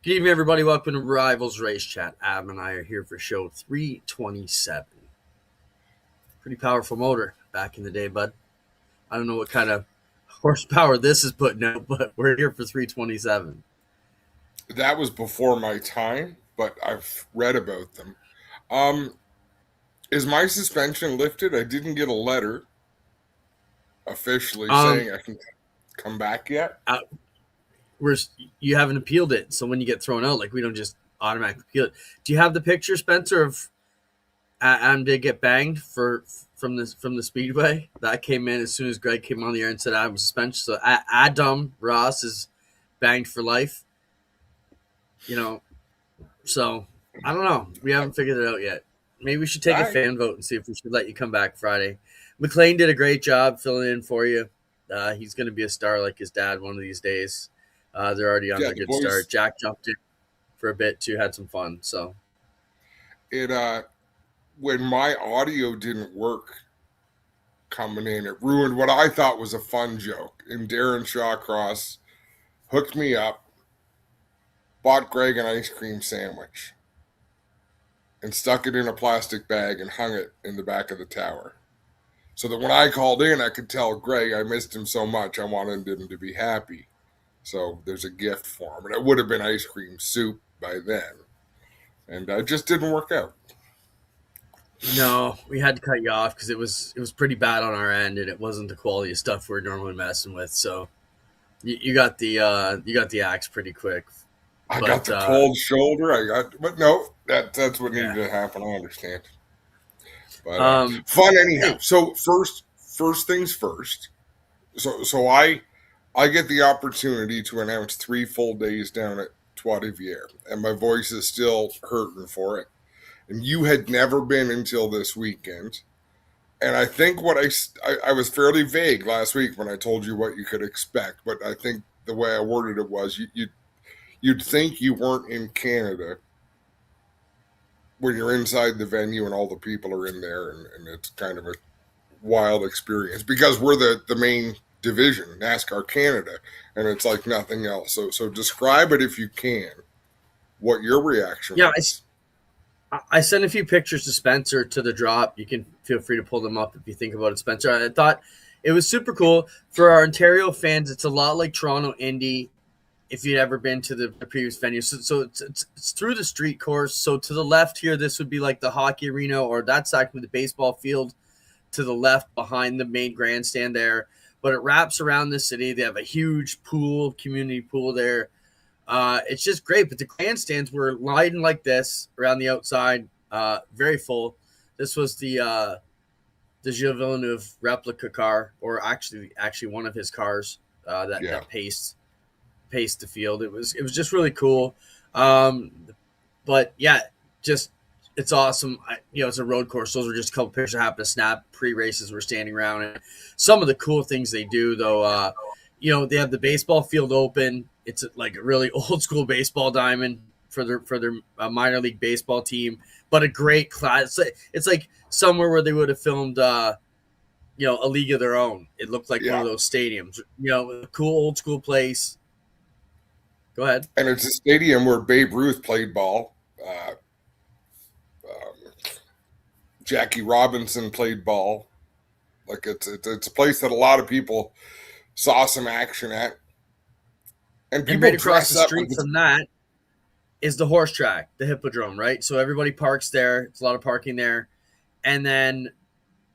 Good evening, everybody. Welcome to Rivalz Race Chat. Adam and I are here for show 327. Pretty powerful motor back in the day, bud. I don't know what kind of horsepower this is putting out, but we're here for 327. That was before my time, but I've read about them. Um, is my suspension lifted? I didn't get a letter officially Um, saying I can come back yet. uh, you haven't appealed it, so when you get thrown out, like we don't just automatically appeal it. Do you have the picture, Spencer, of Adam did get banged from the speedway? That came in as soon as Greg came on the air and said Adam was suspension. So Adam Ross is banged for life. So I don't know. We haven't figured it out yet. Maybe we should take a fan vote and see if we should let you come back Friday. McLean did a great job filling in for you. He's going to be a star like his dad one of these days. They're already on a good start. Jack jumped in for a bit too, had some fun. So when my audio didn't work coming in, it ruined what I thought was a fun joke. And Darren Shawcross hooked me up, bought Greg an ice cream sandwich, and stuck it in a plastic bag and hung it in the back of the tower. So that when I called in, I could tell Greg I missed him so much, I wanted him to be happy. So there's a gift for him. And it would have been ice cream soup by then. And it just didn't work out. No, we had to cut you off because it was pretty bad on our end, and it wasn't the quality of stuff we're normally messing with. So you got the axe pretty quick. I got the cold shoulder. But no, that's what needed to happen. I understand. But fun anyhow. So first things first. So I get the opportunity to announce 3 full days down at Trois Rivières, and my voice is still hurting for it. And you had never been until this weekend. And I think what I was fairly vague last week when I told you what you could expect, but I think the way I worded it was you'd think you weren't in Canada when you're inside the venue and all the people are in there, and it's kind of a wild experience because we're the main division, NASCAR Canada, and it's like nothing else. So describe it if you can, what your reaction was. I sent a few pictures to Spencer to the drop. You can feel free to pull them up if you think about it, Spencer. I thought it was super cool. For our Ontario fans, it's a lot like Toronto Indy if you'd ever been to the previous venue. So it's through the street course. So to the left here, this would be like the hockey arena, or that's actually the baseball field to the left behind the main grandstand there. But it wraps around the city. They have a huge pool, community pool there. It's just great, but the grandstands were lighting like this around the outside, very full. This was the Gilles Villeneuve replica car, or actually one of his cars that paced the field. It was just really cool. But yeah, just it's awesome. It's a road course. Those were just a couple pictures that happened to snap pre-races. We're standing around, and some of the cool things they do though. They have the baseball field open. It's like a really old school baseball diamond for their minor league baseball team, but a great class. It's like somewhere where they would have filmed, a league of their own. It looked like one of those stadiums. A cool old school place. Go ahead. And it's a stadium where Babe Ruth played ball. Jackie Robinson played ball. Like it's a place that a lot of people saw some action at. And right across the street from that is the horse track, the hippodrome, right? So everybody parks there. It's a lot of parking there. And then,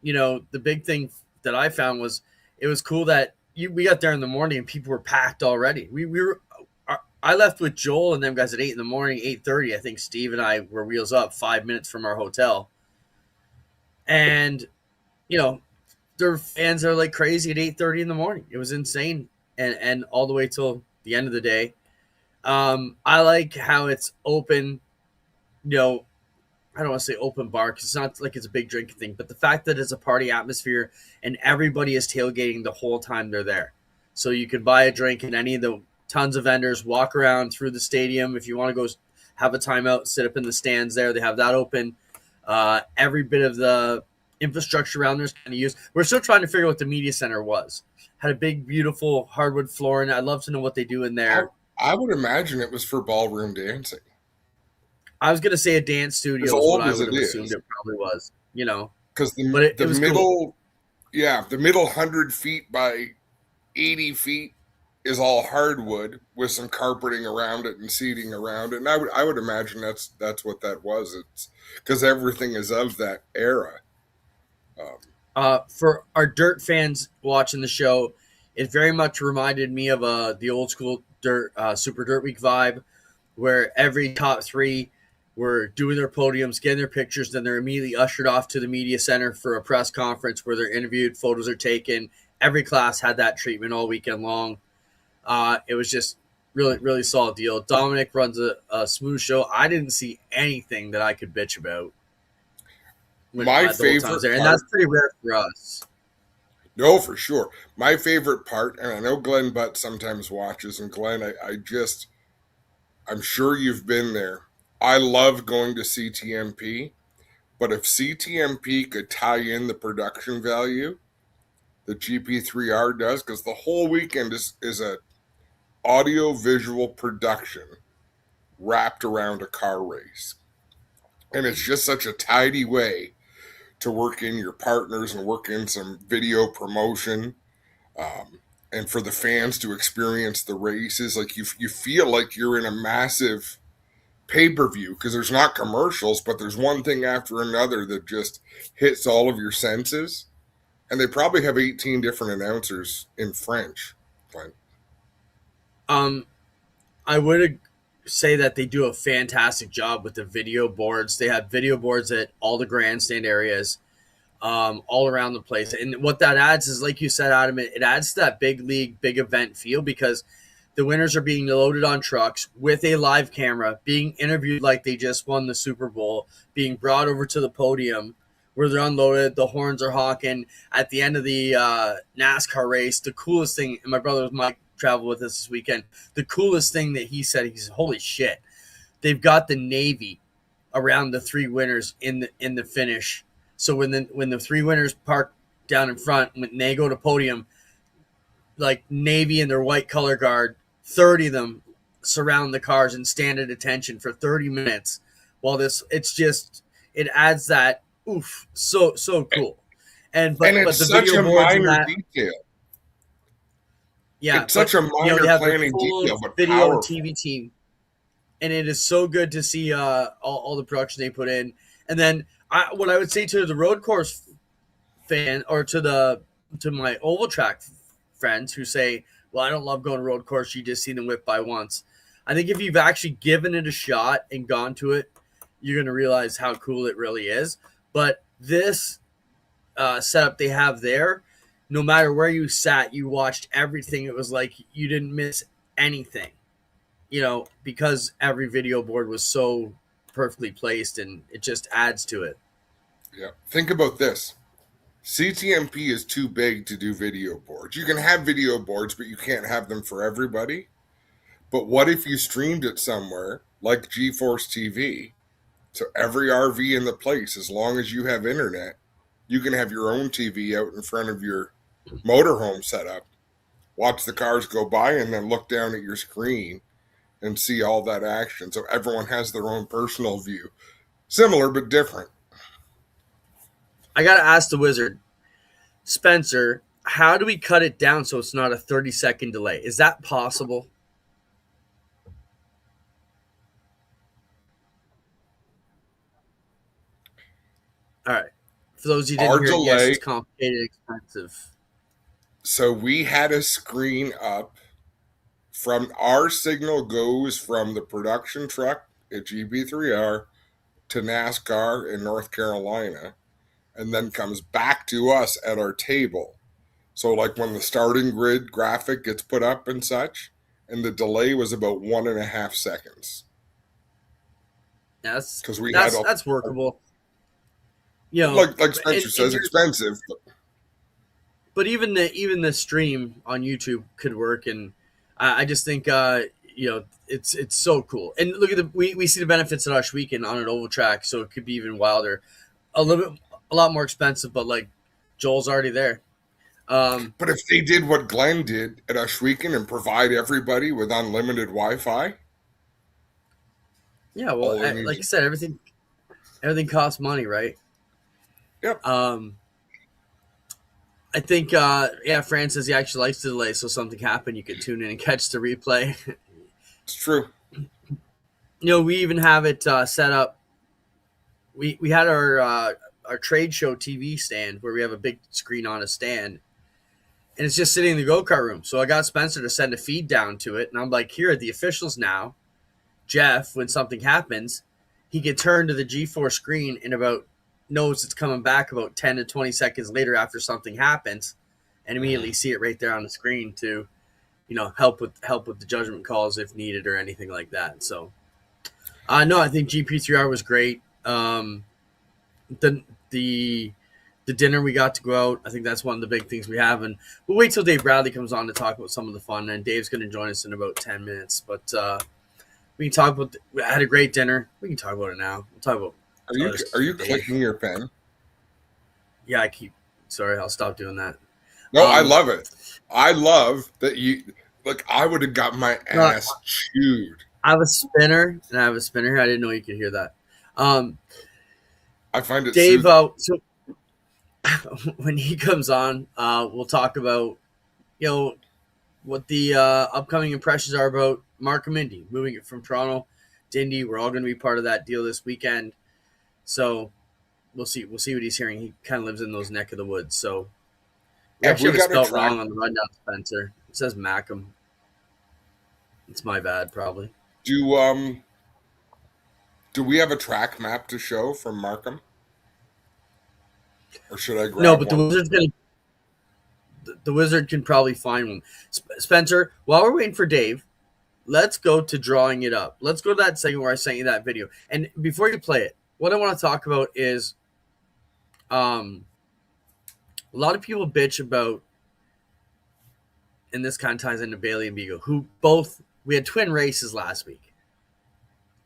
the big thing that I found was it was cool that we got there in the morning and people were packed already. I left with Joel and them guys at 8 in the morning, 8:30. I think Steve and I were wheels up 5 minutes from our hotel. And, their fans are like crazy at 8:30 in the morning. It was insane. And all the way till the end of the day. I like how it's open, I don't want to say open bar because it's not like it's a big drinking thing, but the fact that it's a party atmosphere and everybody is tailgating the whole time they're there. So you can buy a drink in any of the tons of vendors, walk around through the stadium. If you want to go have a timeout, sit up in the stands there, they have that open. Every bit of the infrastructure around there is kind of used. We're still trying to figure out what the media center was. Had a big, beautiful hardwood flooring. I'd love to know what they do in there. I would imagine it was for ballroom dancing. I was gonna say a dance studio As is what old I as would it have assumed is, it probably was, because But it the was cool. middle, yeah, the middle 100 feet by 80 feet is all hardwood with some carpeting around it and seating around it. And I would imagine that's what that was. It's because everything is of that era. Um, For our dirt fans watching the show, it very much reminded me of the old school dirt Super Dirt Week vibe, where every top three were doing their podiums, getting their pictures, then they're immediately ushered off to the media center for a press conference where they're interviewed, photos are taken. Every class had that treatment all weekend long. It was just really, really solid deal. Dominic runs a smooth show. I didn't see anything that I could bitch about my the whole time I was favorite there, and part, that's pretty rare for us. no, for sure. My favorite part, and I know Glenn Butt sometimes watches, and Glenn, I'm sure you've been there. I love going to CTMP, but if CTMP could tie in the production value that GP3R does, because the whole weekend is a audio visual production wrapped around a car race. And it's just such a tidy way to work in your partners and work in some video promotion, and for the fans to experience the races. Like you feel like you're in a massive pay-per-view because there's not commercials, but there's one thing after another that just hits all of your senses. And they probably have 18 different announcers in French. Fine. Um, I would say that they do a fantastic job with the video boards. They have video boards at all the grandstand areas, all around the place. And what that adds is, like you said, Adam, it adds to that big league, big event feel because the winners are being loaded on trucks with a live camera, being interviewed like they just won the Super Bowl, being brought over to the podium where they're unloaded. The horns are honking at the end of the NASCAR race. The coolest thing, and my brother Mike traveled with us this weekend. The coolest thing that he said, holy shit, they've got the Navy around the three winners in the finish. So when the three winners park down in front, when they go to podium, like Navy and their white color guard, 30 of them surround the cars and stand at attention for 30 minutes. While it adds that oof, so cool. But it's the such video a boards and minor that, detail. yeah, It's such a minor they have their planning full detail, but video and powerful. TV team, and it is so good to see all the production they put in. And then what I would say to the road course fan, or to my oval track friends who say, well, I don't love going to road course, you just see them whip by once. I think if you've actually given it a shot and gone to it, you're going to realize how cool it really is. But this setup they have there, no matter where you sat, you watched everything. It was like you didn't miss anything, because every video board was so perfectly placed, and it just adds to it. Yeah. Think about this. CTMP is too big to do video boards. You can have video boards, but you can't have them for everybody. But what if you streamed it somewhere like GeForce TV? So every RV in the place, as long as you have internet, you can have your own TV out in front of your motorhome setup, watch the cars go by, and then look down at your screen and see all that action. So everyone has their own personal view. Similar, but different. I got to ask the wizard, Spencer, how do we cut it down so it's not a 30-second delay? Is that possible? All right. For those who didn't hear, yes, it's complicated, expensive. So we had a screen up from our signal goes from the production truck at GB3R to NASCAR in North Carolina, and then comes back to us at our table. So like when the starting grid graphic gets put up and such, and the delay was about 1.5 seconds. Yes, because that's workable. Like Spencer says, expensive. But even the stream on YouTube could work, and I just think it's so cool. And look at we see the benefits at Ush Weekend on an oval track, so it could be even wilder. A lot more expensive, but like Joel's already there. But if they did what Glenn did at Ashweekon and provide everybody with unlimited Wi-Fi, yeah, well, like I said, everything costs money, right? Yep. I think, Fran says he actually likes the delay, so something happened, you could tune in and catch the replay. It's true. We even have it set up. We had our trade show TV stand where we have a big screen on a stand, and it's just sitting in the go-kart room. So I got Spencer to send a feed down to it, and I'm like, here are the officials now. Jeff, when something happens, he can turn to the G4 screen and knows it's coming back about 10 to 20 seconds later after something happens, and immediately see it right there on the screen to, help with the judgment calls if needed or anything like that. So, no, I think GP3R was great. The dinner we got to go out, I think that's one of the big things we have, and we'll wait till Dave Bradley comes on to talk about some of the fun, and Dave's going to join us in about 10 minutes. But we can talk about. We had a great dinner. We can talk about it now. We'll talk about. Are you clicking your pen? Yeah, Sorry, I'll stop doing that. No, I love it. I love that you. Look, I would have got my ass chewed. I have a spinner, and I have a spinner here. I didn't know you could hear that. I find it, Dave. So when he comes on, we'll talk about what the upcoming impressions are about Markham Indy, moving it from Toronto to Indy. We're all going to be part of that deal this weekend. So we'll see what he's hearing. He kind of lives in those neck of the woods. So we actually have spelled wrong on the rundown, Spencer. It says Mackham. It's my bad, probably. Do we have a track map to show from Markham? Or should I grab No, but one? the Wizard can probably find one. Spencer, while we're waiting for Dave, let's go to drawing it up. Let's go to that segment where I sent you that video. And before you play it, what I want to talk about is a lot of people bitch about, and this kind of ties into Bailey and Beagle, we had twin races last week.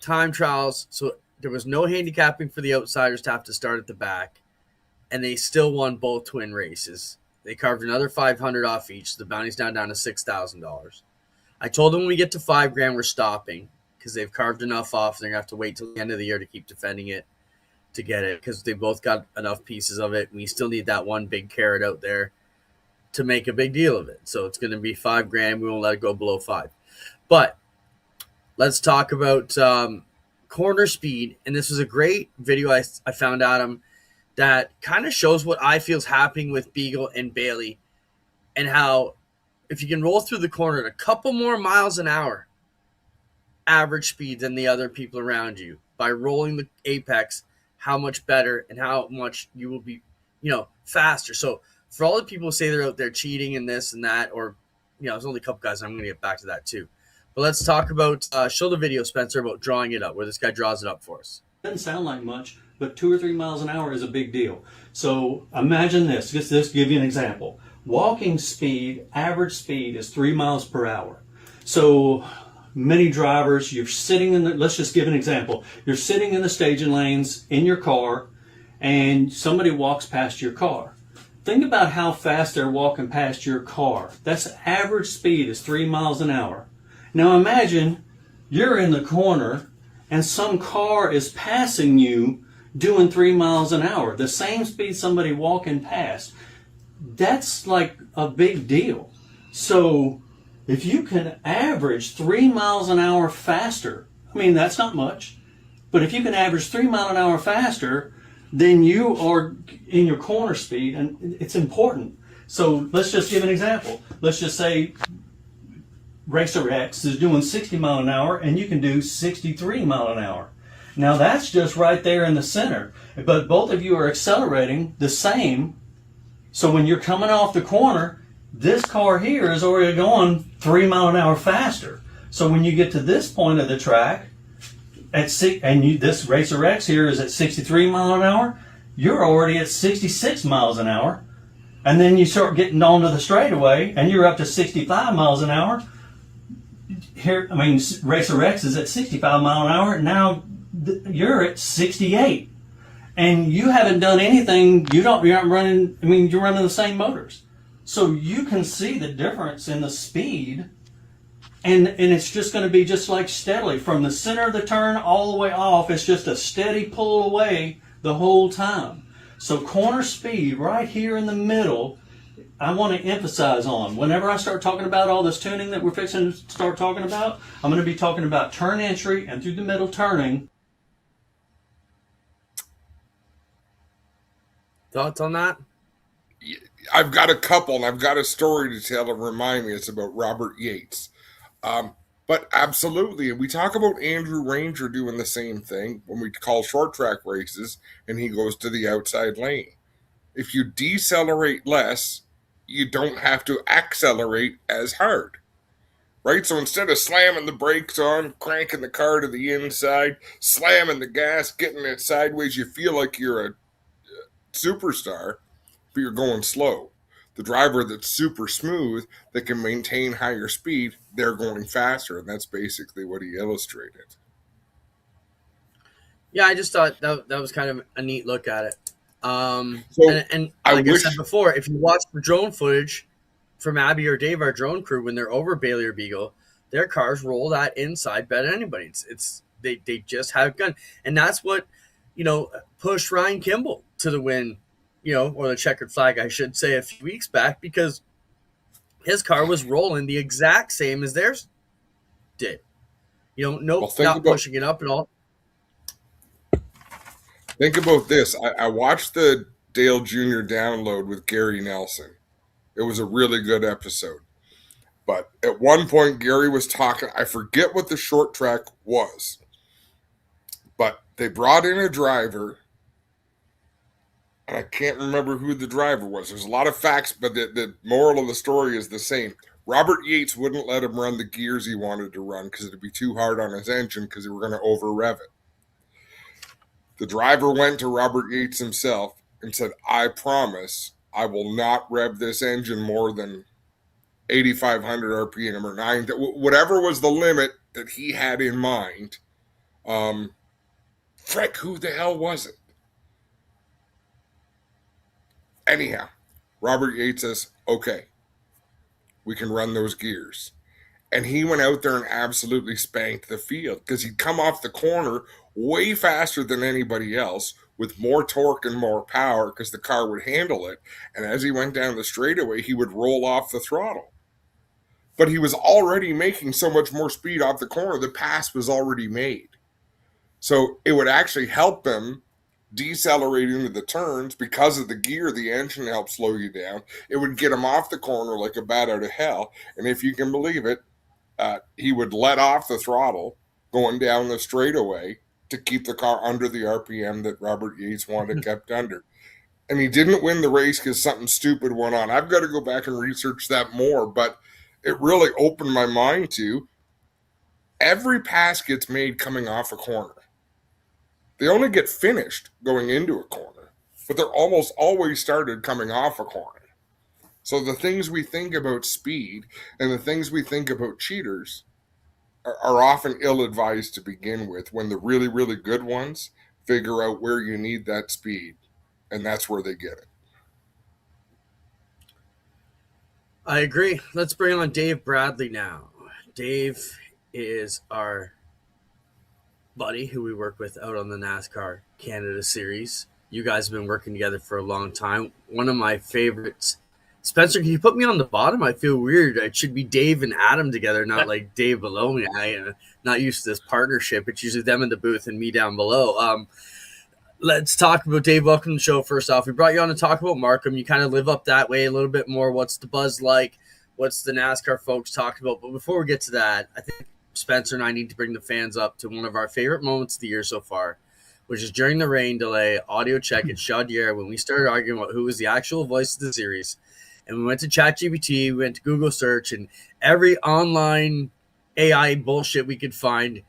Time trials, so there was no handicapping for the outsiders to have to start at the back, and they still won both twin races. They carved another $500 off each, so the bounty's down to $6,000. I told them when we get to $5,000, we're stopping because they've carved enough off. They're going to have to wait till the end of the year to keep defending it to get it because they both got enough pieces of it. We still need that one big carrot out there to make a big deal of it. So it's going to be $5,000. We won't let it go below 5. But let's talk about corner speed. And this was a great video I found, Adam, that kind of shows what I feel is happening with Beagle and Bailey and how if you can roll through the corner at a couple more miles an hour average speed than the other people around you by rolling the apex, how much better and how much you will be, faster. So for all the people who say they're out there cheating and this and that, or, there's only a couple guys, I'm going to get back to that too. But let's talk about, show the video, Spencer, about drawing it up, where this guy draws it up for us. Doesn't sound like much, but 2 or 3 miles an hour is a big deal. So imagine this, just to give you an example. Walking speed, average speed is 3 miles per hour. So many drivers, you're sitting let's just give an example. You're sitting in the staging lanes in your car and somebody walks past your car. Think about how fast they're walking past your car. That's average speed is 3 miles an hour. Now imagine you're in the corner and some car is passing you doing 3 miles an hour, the same speed somebody walking past. That's like a big deal. So if you can average 3 miles an hour faster, that's not much, but if you can average 3 miles an hour faster, then you are in your corner speed, and it's important. So let's just give an example. Let's just say Racer X is doing 60 miles an hour, and you can do 63 miles an hour. Now that's just right there in the center, but both of you are accelerating the same. So when you're coming off the corner, this car here is already going 3 miles an hour faster. So when you get to this point of the track, this Racer X here is at 63 miles an hour, you're already at 66 miles an hour. And then you start getting onto the straightaway, and you're up to 65 miles an hour. Racer X is at 65 miles an hour. Now you're at 68. And you haven't done anything. You're not running. You're running the same motors. So you can see the difference in the speed, and it's just going to be just like steadily from the center of the turn all the way off. It's just a steady pull away the whole time. So corner speed right here in the middle, I want to emphasize on. Whenever I start talking about all this tuning that we're fixing to start talking about, I'm going to be talking about turn entry and through the middle turning. Thoughts on that? I've got a couple, and I've got a story to tell to remind me. It's about Robert Yates. But absolutely, we talk about Andrew Ranger doing the same thing when we call short track races, and he goes to the outside lane. If you decelerate less, you don't have to accelerate as hard, right? So instead of slamming the brakes on, cranking the car to the inside, slamming the gas, getting it sideways, you feel like you're a superstar, but you're going slow. The driver that's super smooth, that can maintain higher speed, they're going faster, and that's basically what he illustrated. Yeah, I just thought that was kind of a neat look at it. And like I said before, if you watch the drone footage from Abby or Dave, our drone crew, when they're over Bailey or Beagle, their cars roll that inside better than anybody. They just have gun, and that's what pushed Ryan Kimball to the win. Or the checkered flag, I should say, a few weeks back, because his car was rolling the exact same as theirs did. Not pushing it up at all. Think about this. I watched the Dale Jr. download with Gary Nelson. It was a really good episode. But at one point, Gary was talking. I forget what the short track was. But they brought in a driver, and I can't remember who the driver was. There's a lot of facts, but the moral of the story is the same. Robert Yates wouldn't let him run the gears he wanted to run because it'd be too hard on his engine because they were going to over-rev it. The driver went to Robert Yates himself and said, I promise I will not rev this engine more than 8,500 RPM or 9, whatever was the limit that he had in mind. Frick, who the hell was it? Anyhow, Robert Yates says, okay, we can run those gears. And he went out there and absolutely spanked the field because he'd come off the corner way faster than anybody else with more torque and more power because the car would handle it. And as he went down the straightaway, he would roll off the throttle. But he was already making so much more speed off the corner, the pass was already made. So it would actually help him decelerate into the turns because of the gear. The engine helps slow you down. It would get him off the corner like a bat out of hell. And if you can believe it, he would let off the throttle going down the straightaway to keep the car under the RPM that Robert Yates wanted kept under. And he didn't win the race because something stupid went on. I've got to go back and research that more, but it really opened my mind to every pass gets made coming off a corner. They only get finished going into a corner, but they're almost always started coming off a corner. So the things we think about speed and the things we think about cheaters are often ill-advised to begin with, when the really, really good ones figure out where you need that speed, and that's where they get it. I agree. Let's bring on Dave Bradley now. Dave is our buddy who we work with out on the NASCAR Canada Series. You guys have been working together for a long time. One of my favorites. Spencer, can you put me on the bottom? I feel weird. It should be Dave and Adam together, not like Dave below me. I'm not used to this partnership. It's usually them in the booth and me down below. Let's talk about Dave. Welcome to the show. First off, we brought you on to talk about Markham. You kind of live up that way a little bit more. What's the buzz like? What's the NASCAR folks talking about? But before we get to that, I think Spencer and I need to bring the fans up to one of our favorite moments of the year so far, which is during the rain delay audio check at Chaudière when we started arguing about who was the actual voice of the series. And we went to ChatGPT, we went to Google search, and every online AI bullshit we could find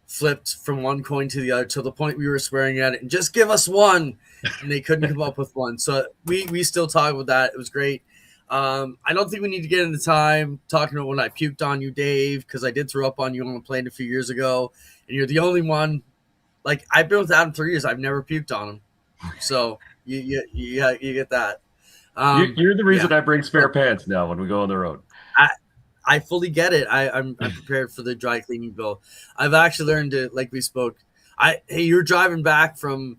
flipped from one coin to the other to the point we were swearing at it. And just give us one. And they couldn't come up with one. So we still talk about that. It was great. I don't think we need to get into time talking about when I puked on you, Dave, because I did throw up on you on a plane a few years ago. And you're the only one. Like, I've been with Adam 3 years. I've never puked on him. So you get that. You're the reason I bring spare pants now when we go on the road. I fully get it. I'm prepared for the dry cleaning bill. I've actually learned to, like we spoke. Hey, you're driving back from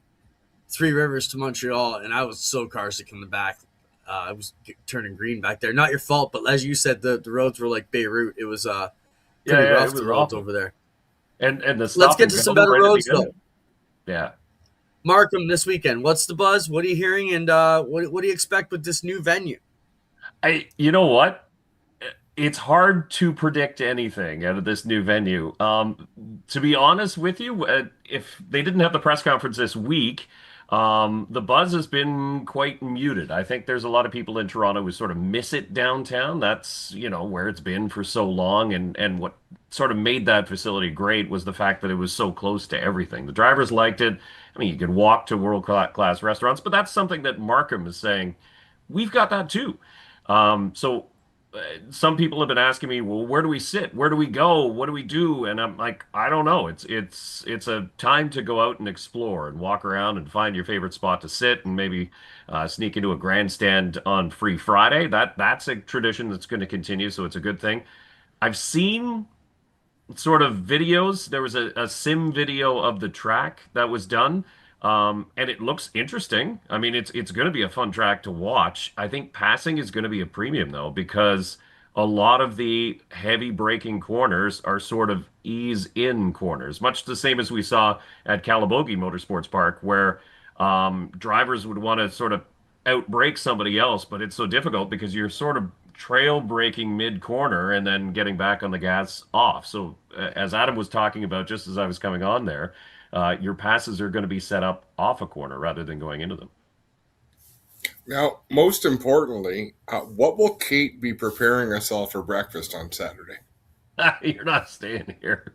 Three Rivers to Montreal, and I was so carsick in the back. I was turning green back there. Not your fault, but as you said, the roads were like Beirut. It was pretty rough. The roads over there. And the let's get to some better roads though. Yeah. Markham this weekend. What's the buzz? What are you hearing? And what do you expect with this new venue? You know what? It's hard to predict anything out of this new venue. To be honest with you, if they didn't have the press conference this week, the buzz has been quite muted. I think there's a lot of people in Toronto who sort of miss it downtown. That's, where it's been for so long. And what sort of made that facility great was the fact that it was so close to everything. The drivers liked it. I mean, you could walk to world-class restaurants, but that's something that Markham is saying, we've got that too. So some people have been asking me, well, where do we sit? Where do we go? What do we do? And I'm like, I don't know. It's a time to go out and explore and walk around and find your favorite spot to sit and maybe sneak into a grandstand on Free Friday. That's a tradition that's going to continue, so it's a good thing. I've seen sort of videos. There was a sim video of the track that was done. And it looks interesting. I mean, it's going to be a fun track to watch. I think passing is going to be a premium though, because a lot of the heavy braking corners are sort of ease in corners, much the same as we saw at Calabogie Motorsports Park, where drivers would want to sort of outbrake somebody else, but it's so difficult because you're sort of trail braking mid corner and then getting back on the gas off. So as Adam was talking about, just as I was coming on there, your passes are going to be set up off a corner rather than going into them. Now, most importantly, what will Kate be preparing us all for breakfast on Saturday? You're not staying here.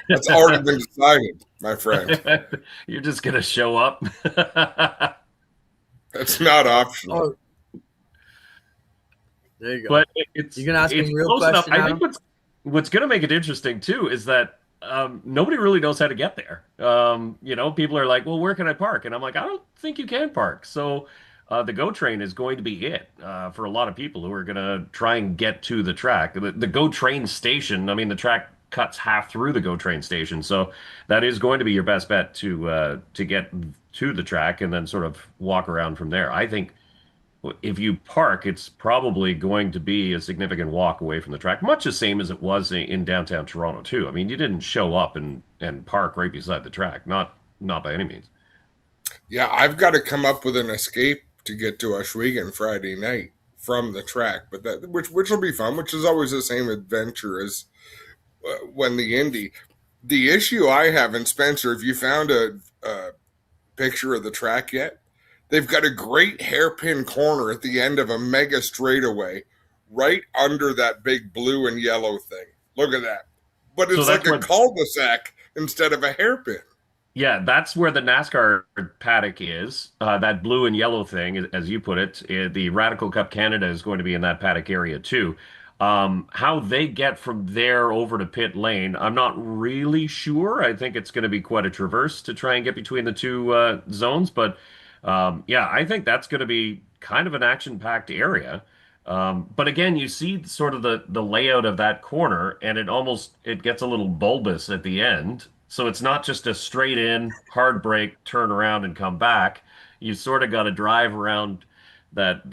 That's already been decided, my friend. You're just going to show up? That's not optional. Oh. There you go. But you're going to ask me a real question, I think what's going to make it interesting, too, is that nobody really knows how to get there. People are like, well, where can I park? And I'm like, I don't think you can park. So the GO train is going to be it for a lot of people who are going to try and get to the track. The GO train station, I mean, the track cuts half through the GO train station. So that is going to be your best bet to get to the track and then sort of walk around from there. I think if you park, it's probably going to be a significant walk away from the track, much the same as it was in downtown Toronto, too. I mean, you didn't show up and park right beside the track, not by any means. Yeah, I've got to come up with an escape to get to Ohsweken Friday night from the track, but which will be fun, which is always the same adventure as when the Indy. The issue I have in Spencer, if you found a picture of the track yet, they've got a great hairpin corner at the end of a mega straightaway right under that big blue and yellow thing. Look at that. But it's like a cul-de-sac instead of a hairpin. Yeah, that's where the NASCAR paddock is. That blue and yellow thing, as you put it, the Radical Cup Canada is going to be in that paddock area too. How they get from there over to pit lane, I'm not really sure. I think it's going to be quite a traverse to try and get between the two zones, but I think that's going to be kind of an action-packed area. But again, you see sort of the layout of that corner, and it gets a little bulbous at the end. So it's not just a straight in, hard brake, turn around and come back. You sort of got to drive around that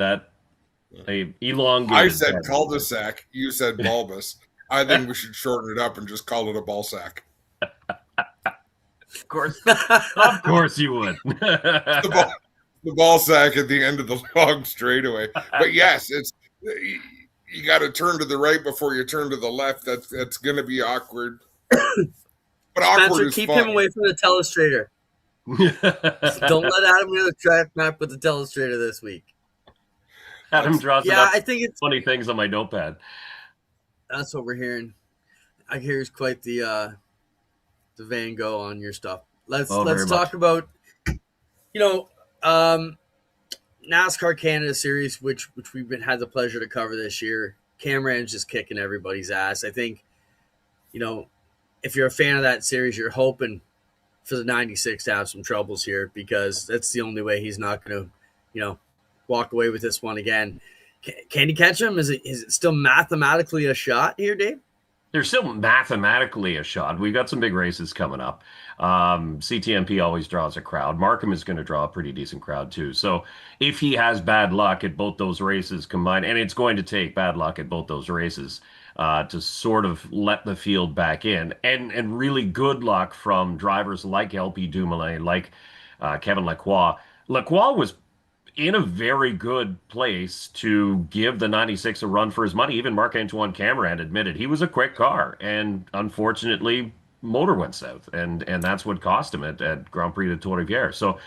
elongated. I said cul-de-sac. You said bulbous. I think we should shorten it up and just call it a ball sack. Of course you would. The ball sack at the end of the long straightaway. But yes, you got to turn to the right before you turn to the left. That's going to be awkward. But Spencer, awkward is keep fun. him away from the telestrator. Don't let Adam near the track map with the telestrator this week. Adam draws I think it's funny things on my notepad. That's what we're hearing. I hear it's quite the Van Gogh on your stuff. Let's talk about NASCAR Canada Series, which we've had the pleasure to cover this year. Cameron's just kicking everybody's ass. I think, if you're a fan of that series, you're hoping for the 96 to have some troubles here, because that's the only way he's not going to you know, walk away with this one again. Can he catch him? Is it still mathematically a shot here, Dave? There's still mathematically a shot. We've got some big races coming up. CTMP always draws a crowd. Markham is going to draw a pretty decent crowd too. So if he has bad luck at both those races combined, and it's going to take bad luck at both those races to sort of let the field back in, and really good luck from drivers like LP Dumoulin, like Kevin Lacroix. Lacroix was in a very good place to give the 96 a run for his money. Even Marc-Antoine Cameron admitted he was a quick car, and unfortunately, motor went south, and that's what cost him at Grand Prix de Trois-Rivières. So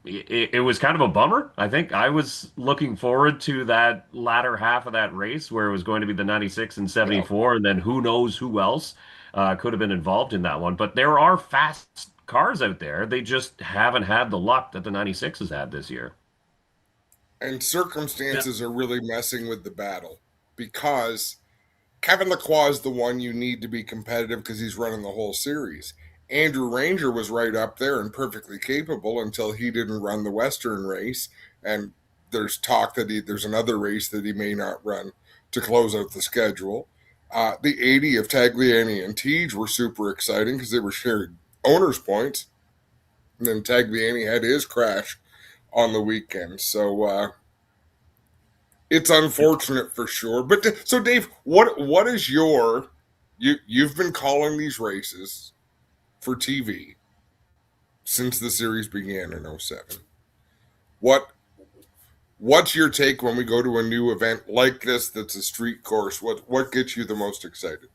it was kind of a bummer. I think I was looking forward to that latter half of that race where it was going to be the 96 and 74, and then who knows who else could have been involved in that one. But there are fast cars out there. They just haven't had the luck that the 96 has had this year. And circumstances are really messing with the battle because Kevin Lacroix is the one you need to be competitive because he's running the whole series. Andrew Ranger was right up there and perfectly capable until he didn't run the Western race. And there's talk that there's another race that he may not run to close out the schedule. The 80 of Tagliani and Tej were super exciting because they were sharing owner's points. And then Tagliani had his crash on the weekend. So it's unfortunate for sure. But so Dave, what is you've been calling these races for TV since the series began in 07. What's your take when we go to a new event like this that's a street course? What gets you the most excited?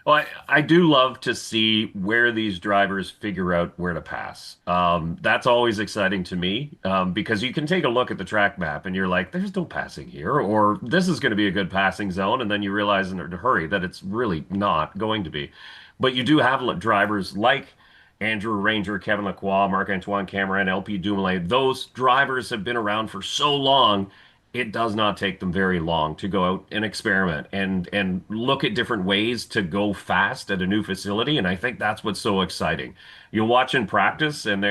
Well, I do love to see where these drivers figure out where to pass. That's always exciting to me because you can take a look at the track map and you're like, there's no passing here, or this is going to be a good passing zone. And then you realize in a hurry that it's really not going to be. But you do have drivers like Andrew Ranger, Kevin Lacroix, Marc-Antoine Cameron, LP Dumoulin. Those drivers have been around for so long it does not take them very long to go out and experiment and look at different ways to go fast at a new facility. And I think that's what's so exciting. You'll watch in practice and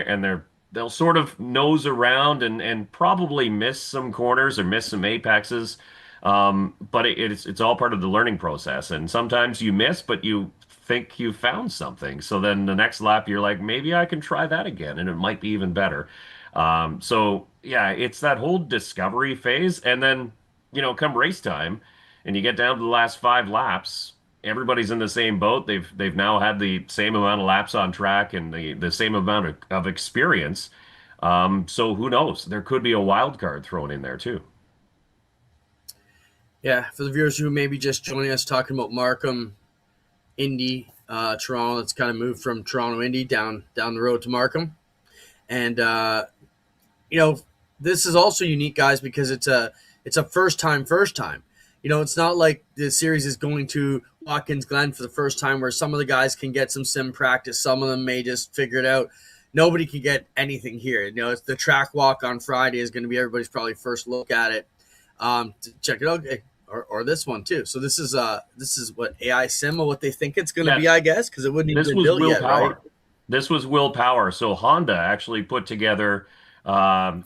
they'll sort of nose around and probably miss some corners or miss some apexes. But it's all part of the learning process. And sometimes you miss, but you think you found something. So then the next lap, you're like, maybe I can try that again, and it might be even better. So yeah, it's that whole discovery phase, and then come race time, and you get down to the last 5 laps. Everybody's in the same boat. They've now had the same amount of laps on track and the same amount of experience. So who knows? There could be a wild card thrown in there too. Yeah, for the viewers who may be just joining us, talking about Markham, Indy, Toronto. It's kind of moved from Toronto, Indy down the road to Markham, and this is also unique, guys, because it's a first time. It's not like the series is going to Watkins Glen for the first time where some of the guys can get some sim practice. Some of them may just figure it out. Nobody can get anything here. It's the track walk on Friday is going to be everybody's probably first look at it. To check it out. Or this one too. So this is what AI sim or what they think it's going to be, I guess, because it wouldn't even be built yet, right? This was willpower. So Honda actually put together a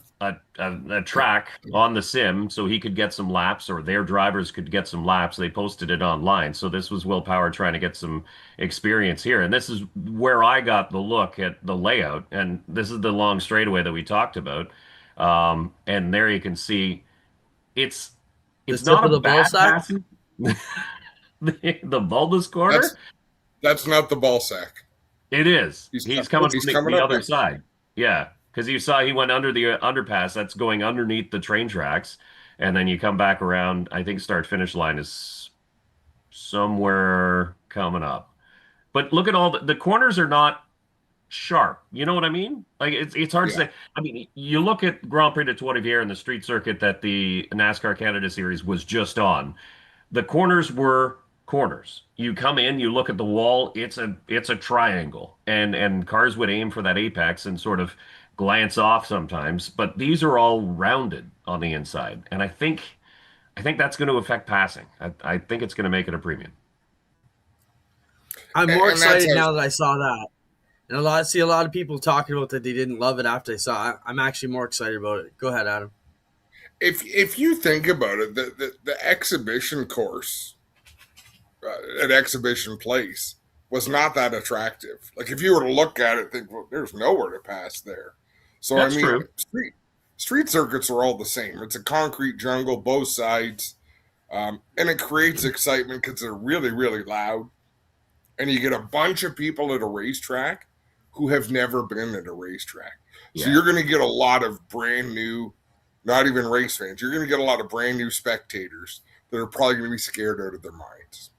track on the sim so he could get some laps, or their drivers could get some laps. They posted it online. So this was willpower trying to get some experience here. And this is where I got the look at the layout. And this is the long straightaway that we talked about. And there you can see it's not a bad passing. The bulbous corner? That's not the ball sack. It is. He's coming from the other side. Yeah, because you saw he went under the underpass. That's going underneath the train tracks. And then you come back around. I think start-finish line is somewhere coming up. But look at all the corners are not sharp. You know what I mean? Like it's hard to say. I mean, you look at Grand Prix de Trois-Rivières and the street circuit that the NASCAR Canada Series was just on. The corners were corners. You come in, you look at the wall, it's a triangle. And cars would aim for that apex and sort of glance off sometimes, but these are all rounded on the inside. And I think that's going to affect passing. I think it's going to make it a premium. I'm more excited now that I saw that. And see a lot of people talking about that they didn't love it after they saw it. I'm actually more excited about it. Go ahead, Adam. If you think about it, the exhibition course at Exhibition Place was not that attractive. Like if you were to look at it, think, well, there's nowhere to pass there. So That's I mean, true. street circuits are all the same. It's a concrete jungle, both sides, and it creates excitement because they're really, really loud, and you get a bunch of people at a racetrack who have never been at a racetrack. So you're going to get a lot of brand new, not even race fans. You're going to get a lot of brand new spectators that are probably going to be scared out of their minds.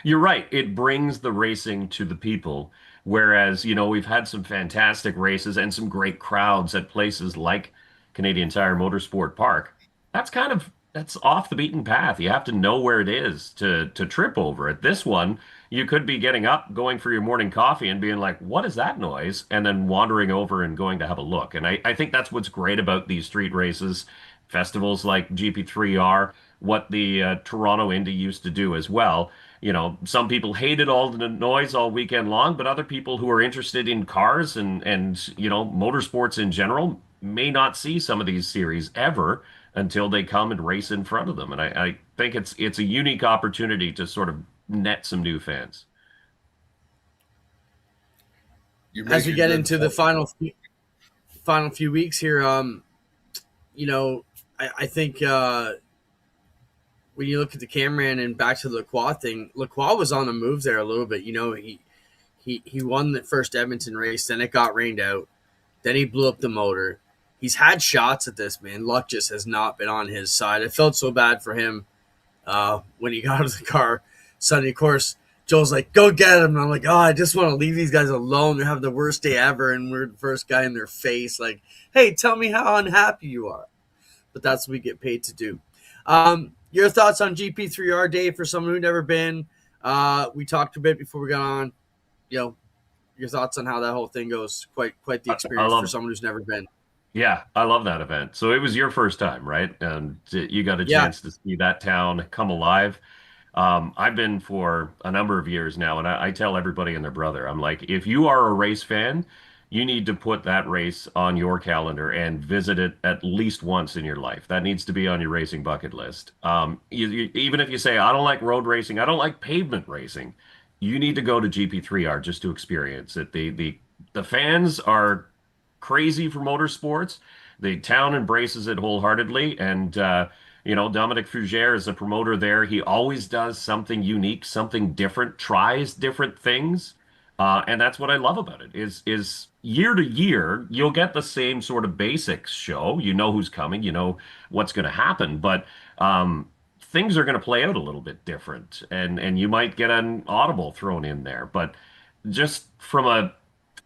You're right. It brings the racing to the people. Whereas, we've had some fantastic races and some great crowds at places like Canadian Tire Motorsport Park. That's off the beaten path. You have to know where it is to trip over it. This one, you could be getting up, going for your morning coffee and being like, what is that noise? And then wandering over and going to have a look. And I think that's what's great about these street races, festivals like GP3R, what the Toronto Indy used to do as well. Some people hated all the noise all weekend long, but other people who are interested in cars and motorsports in general may not see some of these series ever until they come and race in front of them. And I think it's a unique opportunity to sort of net some new fans. As we get into the final few weeks here, I think when you look at the Cameron and back to the Lacroix thing, Lacroix was on the move there a little bit. He won the first Edmonton race, then it got rained out, then he blew up the motor. He's had shots at this, man. Luck just has not been on his side. I felt so bad for him when he got out of the car Sunday. Of course, Joel's like, go get him. And I'm like, oh, I just want to leave these guys alone. They're having the worst day ever, and we're the first guy in their face. Like, hey, tell me how unhappy you are. But that's what we get paid to do. Your thoughts on GP3R, Dave, for someone who'd never been? We talked a bit before we got on. Your thoughts on how that whole thing goes. Quite the experience for someone who's never been. Yeah, I love that event. So it was your first time, right? And you got a chance to see that town come alive. I've been for a number of years now, and I tell everybody and their brother, I'm like, if you are a race fan, you need to put that race on your calendar and visit it at least once in your life. That needs to be on your racing bucket list. Even if you say, I don't like road racing, I don't like pavement racing, you need to go to GP3R just to experience it. The fans are crazy for motorsports. The town embraces it wholeheartedly. And, Dominic Fougere is a promoter there. He always does something unique, something different, tries different things. And that's what I love about it is year to year, you'll get the same sort of basics show. You know who's coming, you know what's going to happen, but things are going to play out a little bit different. And you might get an audible thrown in there. But just from a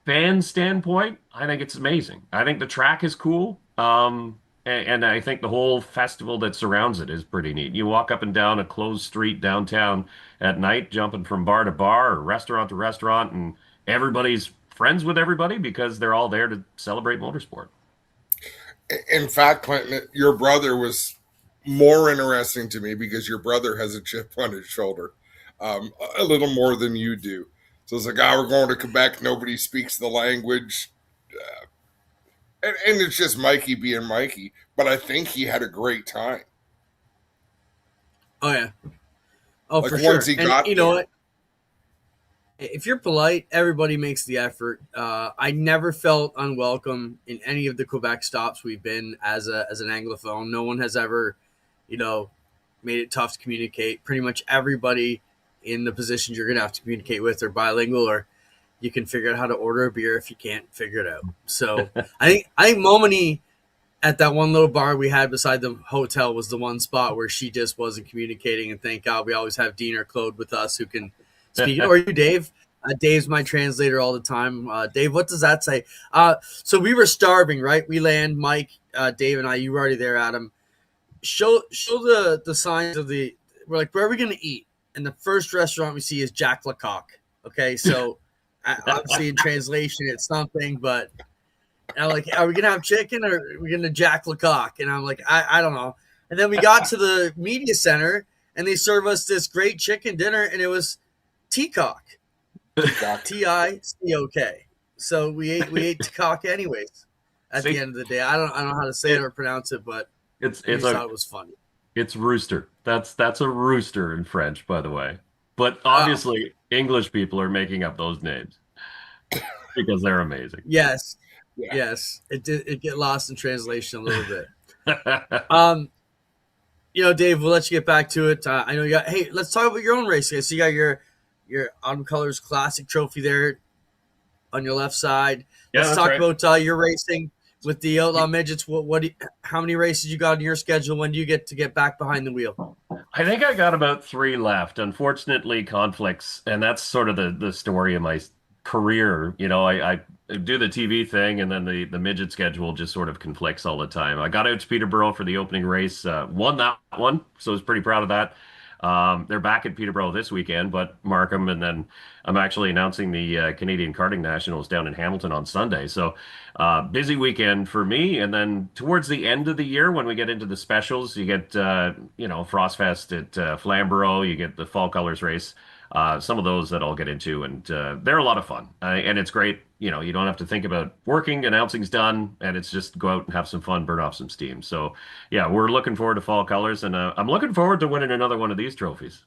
fan standpoint, I think it's amazing. I think the track is cool. And I think the whole festival that surrounds it is pretty neat. You walk up and down a closed street downtown at night, jumping from bar to bar or restaurant to restaurant, and everybody's friends with everybody because they're all there to celebrate motorsport. In fact, Clinton, your brother was more interesting to me because your brother has a chip on his shoulder, a little more than you do. So it's like, we're going to Quebec. Nobody speaks the language. And it's just Mikey being Mikey. But I think he had a great time. Oh, yeah. Oh, like for once sure. He got you know what? If you're polite, everybody makes the effort. I never felt unwelcome in any of the Quebec stops we've been as an Anglophone. No one has ever, made it tough to communicate. Pretty much everybody in the positions you're going to have to communicate with are bilingual, or you can figure out how to order a beer if you can't figure it out. So I think Momini at that one little bar we had beside the hotel was the one spot where she just wasn't communicating. And thank God we always have Dean or Claude with us who can speak. Or you, Dave. Dave's my translator all the time. Dave, what does that say? So we were starving, right? We land, Mike, Dave, and I. You were already there, Adam. Show the signs of the. We're like, where are we going to eat? And the first restaurant we see is Jack Lecoq. Okay, so obviously in translation it's something, but I'm like, are we going to have chicken or are we going to Jack Lecoq? And I'm like, I don't know. And then we got to the media center and they serve us this great chicken dinner and it was Teacock. T-I-C-O-K. So we ate Tikok anyways. At the end of the day, I don't know how to say it or pronounce it, but it's we just thought it was funny. It's rooster. That's a rooster in French, by the way. But obviously, English people are making up those names because they're amazing. Yes, yes. It get lost in translation a little bit. Dave, we'll let you get back to it. I know you got. Hey, let's talk about your own race. So you got your Autumn Colors Classic trophy there on your left side. Yeah, let's talk about your racing with the Outlaw Midgets. How many races you got in your schedule? When do you get back behind the wheel? I think I got about 3 left. Unfortunately, conflicts, and that's sort of the story of my career. I do the TV thing, and then the midget schedule just sort of conflicts all the time. I got out to Peterborough for the opening race, won that one, so I was pretty proud of that. They're back at Peterborough this weekend, but Markham, and then I'm actually announcing the Canadian Karting Nationals down in Hamilton on Sunday. So busy weekend for me. And then towards the end of the year, when we get into the specials, you get Frostfest at Flamborough, you get the Fall Colors race. Some of those that I'll get into, and they're a lot of fun. And it's great. You don't have to think about working, announcing's done, and it's just go out and have some fun, burn off some steam. So, yeah, we're looking forward to Fall Colors, and I'm looking forward to winning another one of these trophies.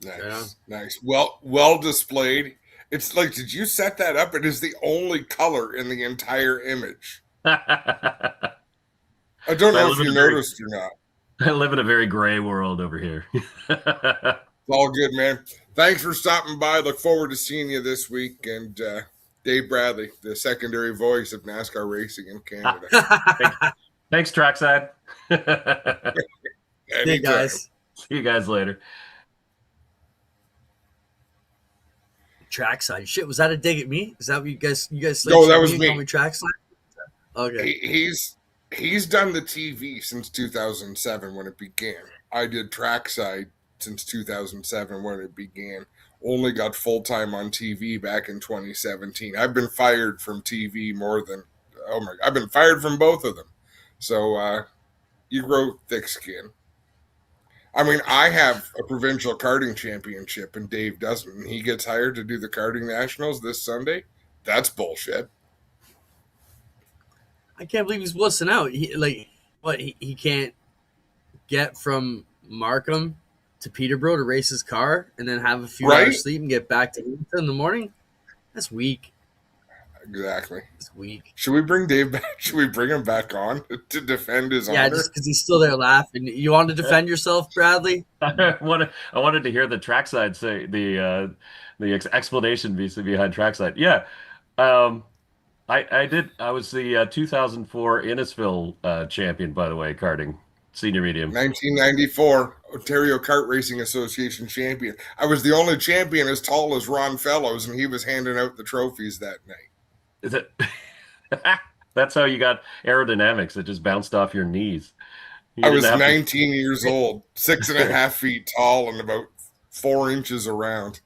Nice, nice. Well displayed. It's like, did you set that up? It is the only color in the entire image. I don't know if you noticed or not. I live in a very gray world over here. It's all good, man. Thanks for stopping by. Look forward to seeing you this week. And Dave Bradley, the secondary voice of NASCAR racing in Canada. Thanks, Trackside. Hey, guys. See you guys later. Trackside. Shit, was that a dig at me? Is that what you guys No, that was me. Call me Trackside? Okay. He's done the TV since 2007 when it began. I did Trackside since 2007 when it began. Only got full-time on TV back in 2017. I've been fired from TV I've been fired from both of them. So you grow thick skin. I mean, I have a provincial karting championship and Dave doesn't. And he gets hired to do the karting nationals this Sunday. That's bullshit. I can't believe he's wussing out. He can't get from Markham to Peterborough to race his car and then have a few hours sleep and get back to Hamilton in the morning? That's weak. Exactly. It's weak. Should we bring Dave back? Should we bring him back on to defend his honor? Yeah, just because he's still there laughing. You want to defend yourself, Bradley? I wanted to hear the Trackside say the explanation behind Trackside. Yeah. I did. I was the 2004 Innisfil champion, by the way, karting, senior medium. 1994 Ontario Kart Racing Association champion. I was the only champion as tall as Ron Fellows, and he was handing out the trophies that night. Is it? That's how you got aerodynamics. It just bounced off your knees. I was 19 years old, 6.5 feet tall, and about 4 inches around.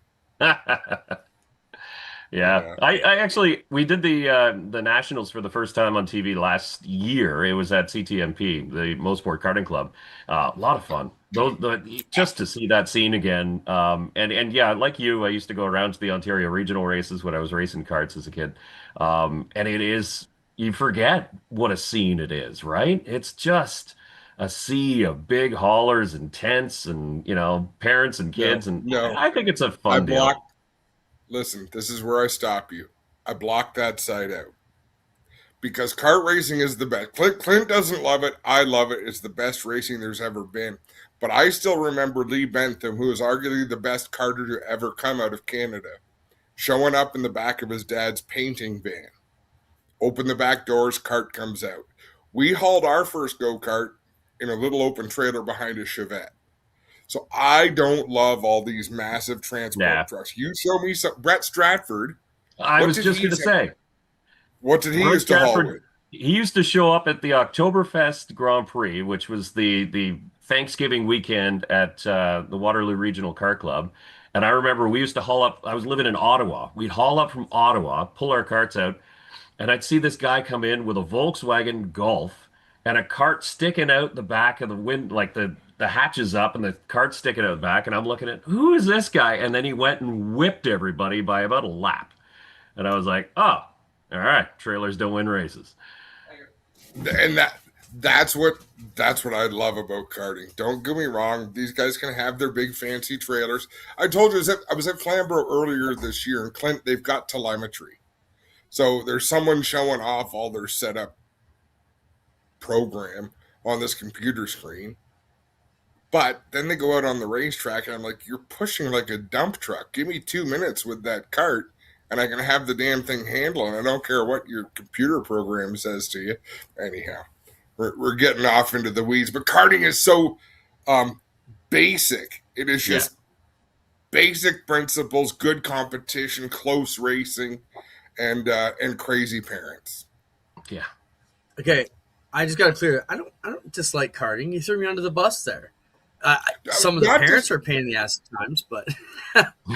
Yeah. I actually, we did the Nationals for the first time on TV last year. It was at CTMP, the Mosport Karting Club. A lot of fun. Just to see that scene again. And yeah, like you, I used to go around to the Ontario regional races when I was racing karts as a kid. And it is, you forget what a scene it is, right? It's just a sea of big haulers and tents and, parents and kids. I think it's a fun deal. Listen, this is where I stop you. I blocked that side out. Because kart racing is the best. Clint doesn't love it. I love it. It's the best racing there's ever been. But I still remember Lee Bentham, who is arguably the best karter to ever come out of Canada, showing up in the back of his dad's painting van. Open the back doors, kart comes out. We hauled our first go-kart in a little open trailer behind a Chevette. So I don't love all these massive transport trucks. You show me some. Brett Stratford. I was just going to say. What did he used to haul with? He used to show up at the Oktoberfest Grand Prix, which was the Thanksgiving weekend at the Waterloo Regional Kart Club. And I remember we used to haul up. I was living in Ottawa. We'd haul up from Ottawa, pull our carts out, and I'd see this guy come in with a Volkswagen Golf and a cart sticking out the back of the wind, like the the hatch is up and the cart's sticking out the back, and I'm looking at who is this guy? And then he went and whipped everybody by about a lap. And I was like, oh, all right, trailers don't win races. And that's what I love about karting. Don't get me wrong; these guys can have their big fancy trailers. I told you I was at Flamborough earlier this year, and Clint, they've got telemetry, so there's someone showing off all their setup program on this computer screen. But then they go out on the racetrack, and I'm like, you're pushing like a dump truck. Give me 2 minutes with that cart, and I can have the damn thing handling. I don't care what your computer program says to you. Anyhow, we're getting off into the weeds, but karting is so basic. It is just basic principles, good competition, close racing, and crazy parents. Yeah. Okay, I just got to clear it. I don't dislike karting. You threw me under the bus there. Some of the parents are a pain in the ass at times, but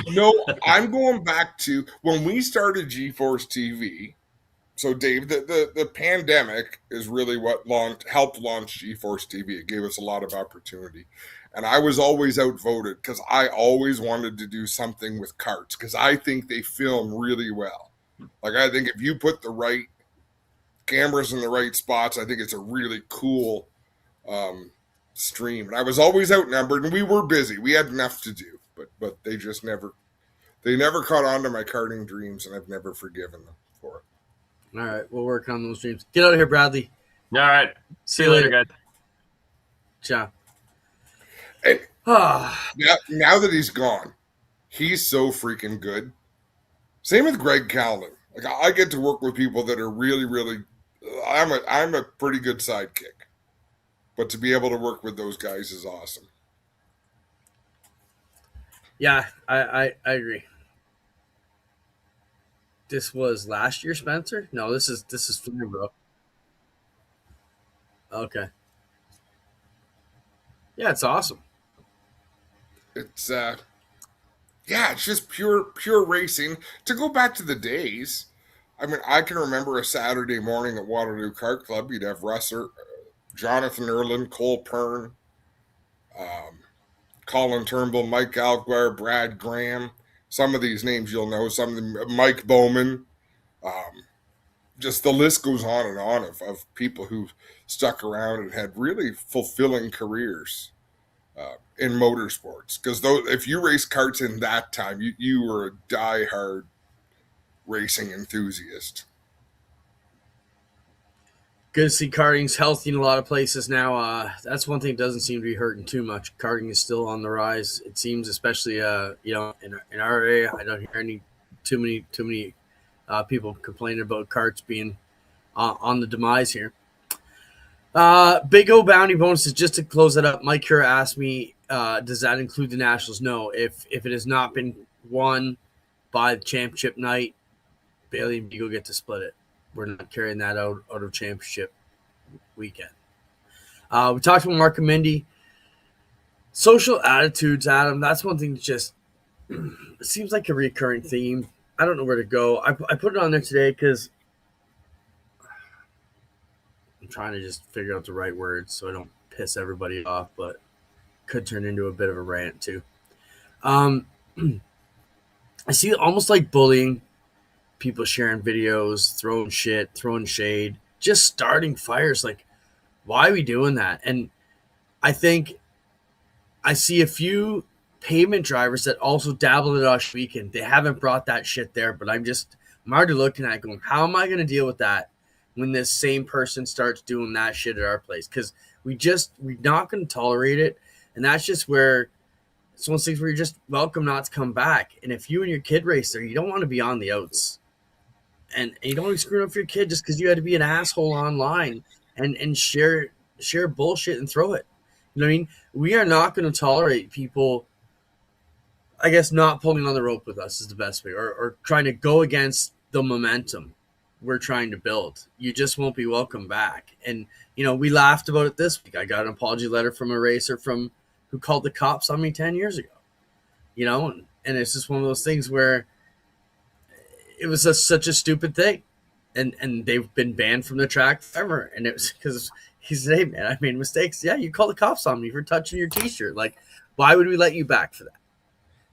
no, I'm going back to when we started GeForce TV. So, Dave, the pandemic is really what helped launch GeForce TV. It gave us a lot of opportunity. And I was always outvoted because I always wanted to do something with karts because I think they film really well. Like, I think if you put the right cameras in the right spots, I think it's a really cool stream. And I was always outnumbered, and we were busy. We had enough to do, but they just never caught on to my karting dreams, and I've never forgiven them for it. All right, we'll work on those dreams. Get out of here, Bradley. All right. See you later, guys. Ciao. And now that he's gone, he's so freaking good. Same with Greg Calvin. Like, I get to work with people that are really, really. I'm a pretty good sidekick, but to be able to work with those guys is awesome. Yeah, I agree. This was last year, Spencer? No, this is Flamborough. Okay. Yeah, it's awesome. It's it's just pure racing. To go back to the days, I mean, I can remember a Saturday morning at Waterloo Kart Club. You'd have Russer, Jonathan Erlin, Cole Pern, Colin Turnbull, Mike Alguer, Brad Graham. Some of these names you'll know. Some of them, Mike Bowman. Just the list goes on and on of people who stuck around and had really fulfilling careers in motorsports. Because if you race karts in that time, you were a diehard racing enthusiast. Good to see karting's healthy in a lot of places now. That's one thing that doesn't seem to be hurting too much. Karting is still on the rise. It seems, especially in our area. I don't hear too many people complaining about karts being on the demise here. Big O bounty bonuses. Just to close it up, Mike Cura asked me, does that include the Nationals? No. If it has not been won by the championship night, Bailey and Beagle get to split it. We're not carrying that out of championship weekend. We talked about Mark and Mindy. Social attitudes, Adam, that's one thing that just it seems like a recurring theme. I don't know where to go. I put it on there today because I'm trying to just figure out the right words so I don't piss everybody off, but could turn into a bit of a rant too. I see it almost like bullying. People sharing videos, throwing shit, throwing shade, just starting fires. Like, why are we doing that? And I think I see a few pavement drivers that also dabble in Osh Weekend. They haven't brought that shit there, but I'm already looking at it going, how am I going to deal with that when this same person starts doing that shit at our place? Because we're not going to tolerate it. And that's just where it's one of those things where you're just welcome not to come back. And if you and your kid race there, you don't want to be on the outs. And you don't want to screw up for your kid just because you had to be an asshole online and share bullshit and throw it. You know what I mean? We are not going to tolerate people, I guess, not pulling on the rope with us is the best way, or trying to go against the momentum we're trying to build. You just won't be welcome back. And, we laughed about it this week. I got an apology letter from a racer who called the cops on me 10 years ago. And it's just one of those things where it was such a stupid thing. and they've been banned from the track forever. And it was because he said, "Hey man, I made mistakes. Yeah, you call the cops on me for touching your t-shirt. Like, why would we let you back for that?"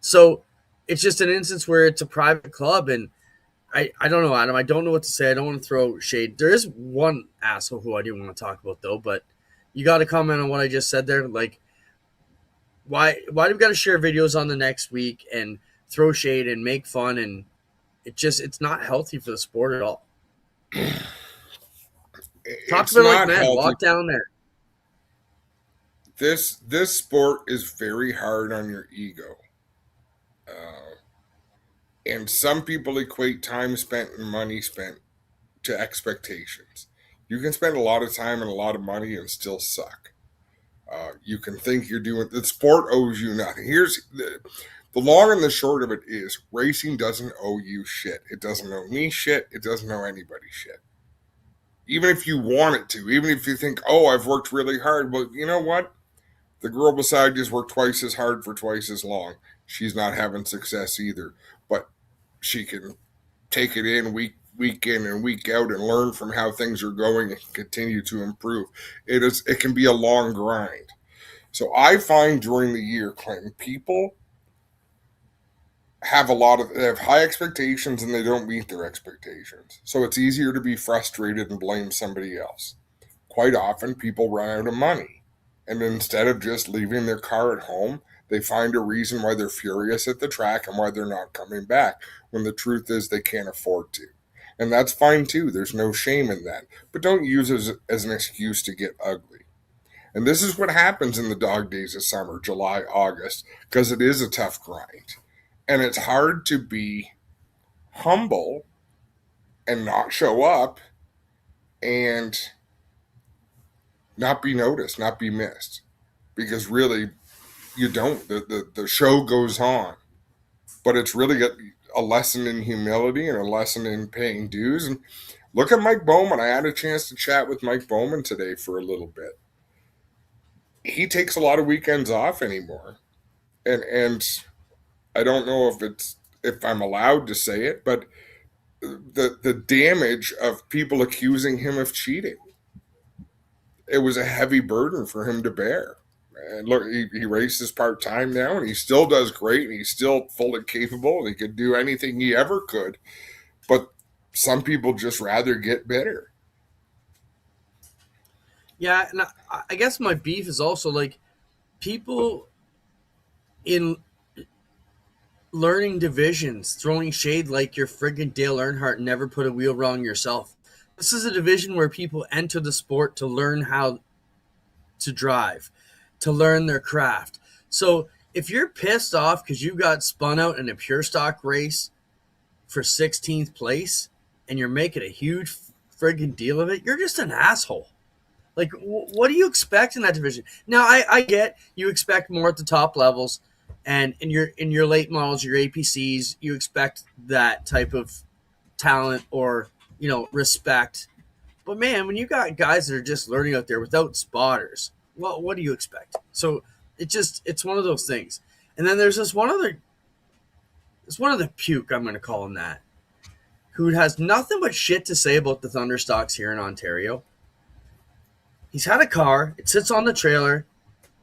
So it's just an instance where it's a private club, and I don't know, Adam. I don't know what to say. I don't want to throw shade. There is one asshole who I do want to talk about though, but you got to comment on what I just said there. Like, why do we got to share videos on the next week and throw shade and make fun, and it's not healthy for the sport at all. Talk about like men. Walk down there. This sport is very hard on your ego. And some people equate time spent and money spent to expectations. You can spend a lot of time and a lot of money and still suck. You can think you're doing the sport owes you nothing. Here's the long and the short of it is racing doesn't owe you shit. It doesn't owe me shit. It doesn't owe anybody shit. Even if you want it to, even if you think, oh, I've worked really hard. Well, you know what? The girl beside you has worked twice as hard for twice as long. She's not having success either. But she can take it in week in and week out and learn from how things are going and continue to improve. It can be a long grind. So I find during the year, Clinton, people have they have high expectations and they don't meet their expectations. So it's easier to be frustrated and blame somebody else. Quite often people run out of money. And instead of just leaving their car at home, they find a reason why they're furious at the track and why they're not coming back, when the truth is they can't afford to. And that's fine too. There's no shame in that. But don't use it as an excuse to get ugly. And this is what happens in the dog days of summer, July, August, because it is a tough grind. And it's hard to be humble and not show up and not be noticed, not be missed. Because really, you don't. The show goes on. But it's really a lesson in humility and a lesson in paying dues. And look at Mike Bowman. I had a chance to chat with Mike Bowman today for a little bit. He takes a lot of weekends off anymore. And I don't know if I'm allowed to say it, but the damage of people accusing him of cheating, it was a heavy burden for him to bear. And look, he races part-time now, and he still does great, and he's still fully capable, and he could do anything he ever could. But some people just rather get bitter. Yeah, and I guess my beef is also, like, people in learning divisions throwing shade like you're friggin' Dale Earnhardt never put a wheel wrong yourself. This is a division where people enter the sport to learn how to drive, to learn their craft. So if you're pissed off because you got spun out in a pure stock race for 16th place and you're making a huge friggin' deal of it, you're just an asshole. Like, what do you expect in that division? Now, I get you expect more at the top levels, and in your late models, your APCs, you expect that type of talent or, respect. But man, when you got guys that are just learning out there without spotters, well, what do you expect? So it's one of those things. And then there's one other puke, I'm going to call him that, who has nothing but shit to say about the Thunderstocks here in Ontario. He's had a car. It sits on the trailer.